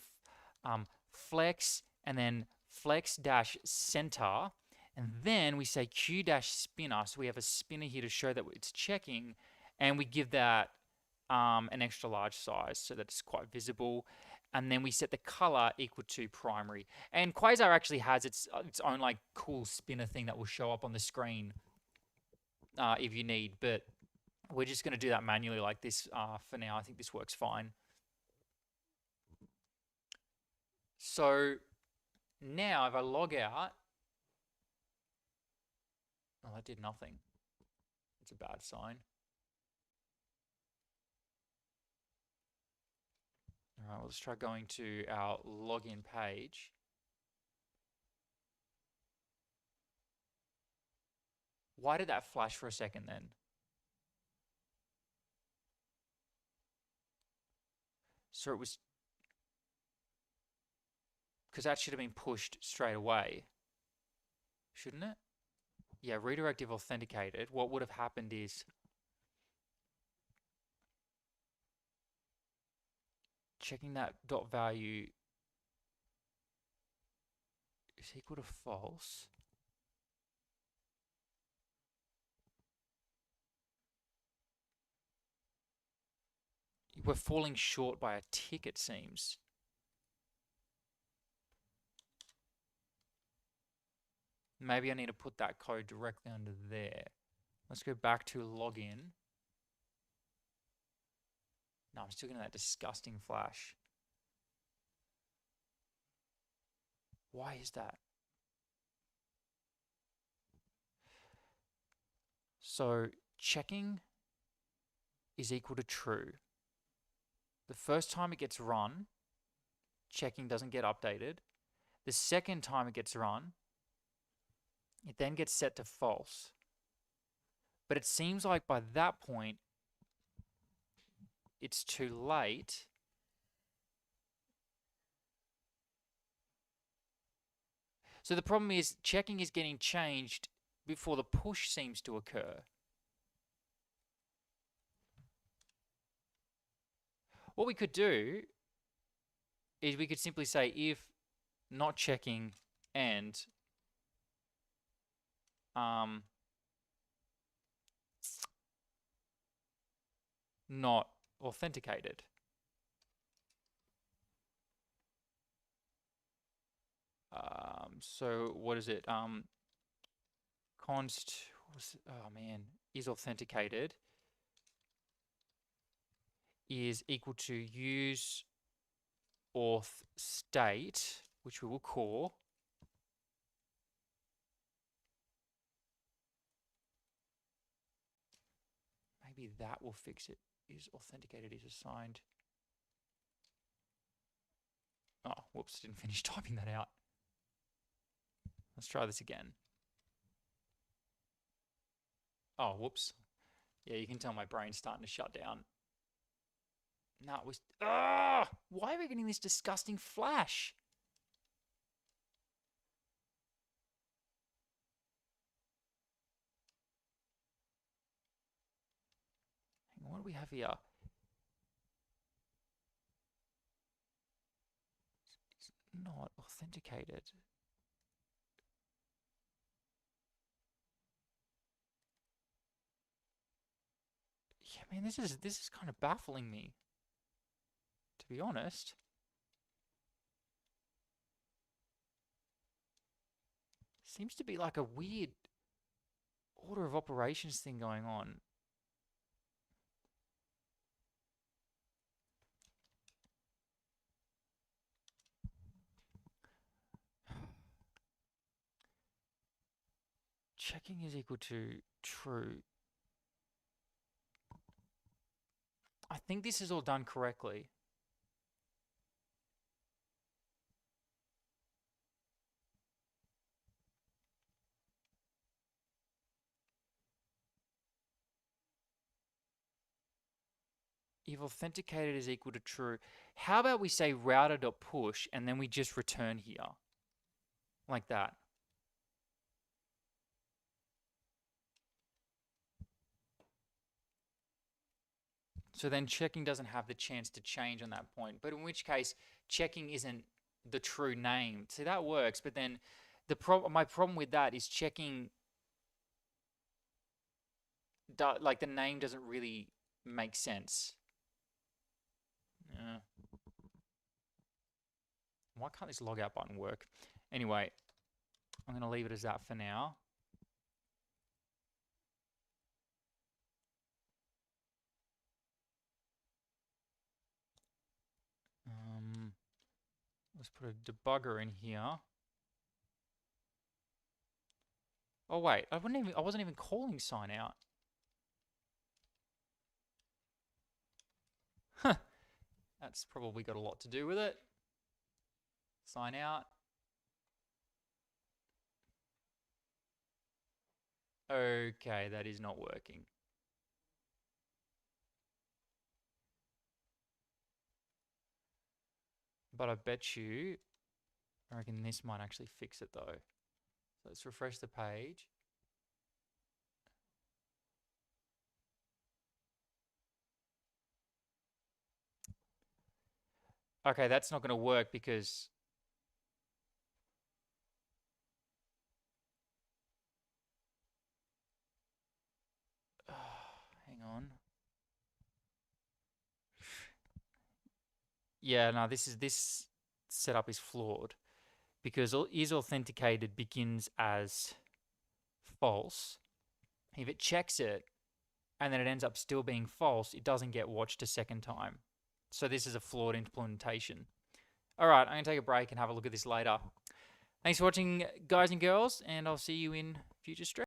flex, and then flex-center, and then we say q-spinner, so we have a spinner here to show that it's checking, and we give that an extra large size so that it's quite visible. And then we set the color equal to primary. And Quasar actually has its own like cool spinner thing that will show up on the screen if you need. But we're just going to do that manually like this for now. I think this works fine. So now if I log out, oh, that did nothing. It's a bad sign. All right, let's try going to our login page. Why did that flash for a second then? So it was, because that should have been pushed straight away, shouldn't it? Yeah, redirect if authenticated. What would have happened is checking that dot value is equal to false. We're falling short by a tick, it seems. Maybe I need to put that code directly under there. Let's go back to login. No, I'm still getting that disgusting flash. Why is that? So checking is equal to true. The first time it gets run, checking doesn't get updated. The second time it gets run, it then gets set to false. But it seems like by that point, it's too late. So the problem is checking is getting changed before the push seems to occur. What we could do is we could simply say if not checking and not authenticated. So what is it? Const, oh man, is authenticated is equal to use auth state, which we will call maybe that will fix it. Is authenticated is assigned. Oh, whoops, didn't finish typing that out. Let's try this again. Oh, whoops. Yeah, you can tell my brain's starting to shut down. No, it was... why are we getting this disgusting flash? Hang on, what do we have here? It's not authenticated. Yeah, man, this is kind of baffling me, to be honest. Seems to be like a weird order of operations thing going on. Checking is equal to true. I think this is all done correctly. If authenticated is equal to true, how about we say router.push and then we just return here? Like that. So then checking doesn't have the chance to change on that point. But in which case, checking isn't the true name. See, that works. But then my problem with that is checking, like the name doesn't really make sense. Why can't this logout button work? Anyway, I'm going to leave it as that for now. Let's put a debugger in here. Oh wait, I wasn't even calling sign out. Huh. That's probably got a lot to do with it. Sign out. Okay, that is not working. But I bet you, I reckon this might actually fix it though. So let's refresh the page. Okay, that's not going to work because Hang on. Yeah, no, this setup is flawed because is authenticated begins as false. If it checks it and then it ends up still being false, it doesn't get watched a second time. So this is a flawed implementation. All right, I'm going to take a break and have a look at this later. Thanks for watching, guys and girls, and I'll see you in future streams.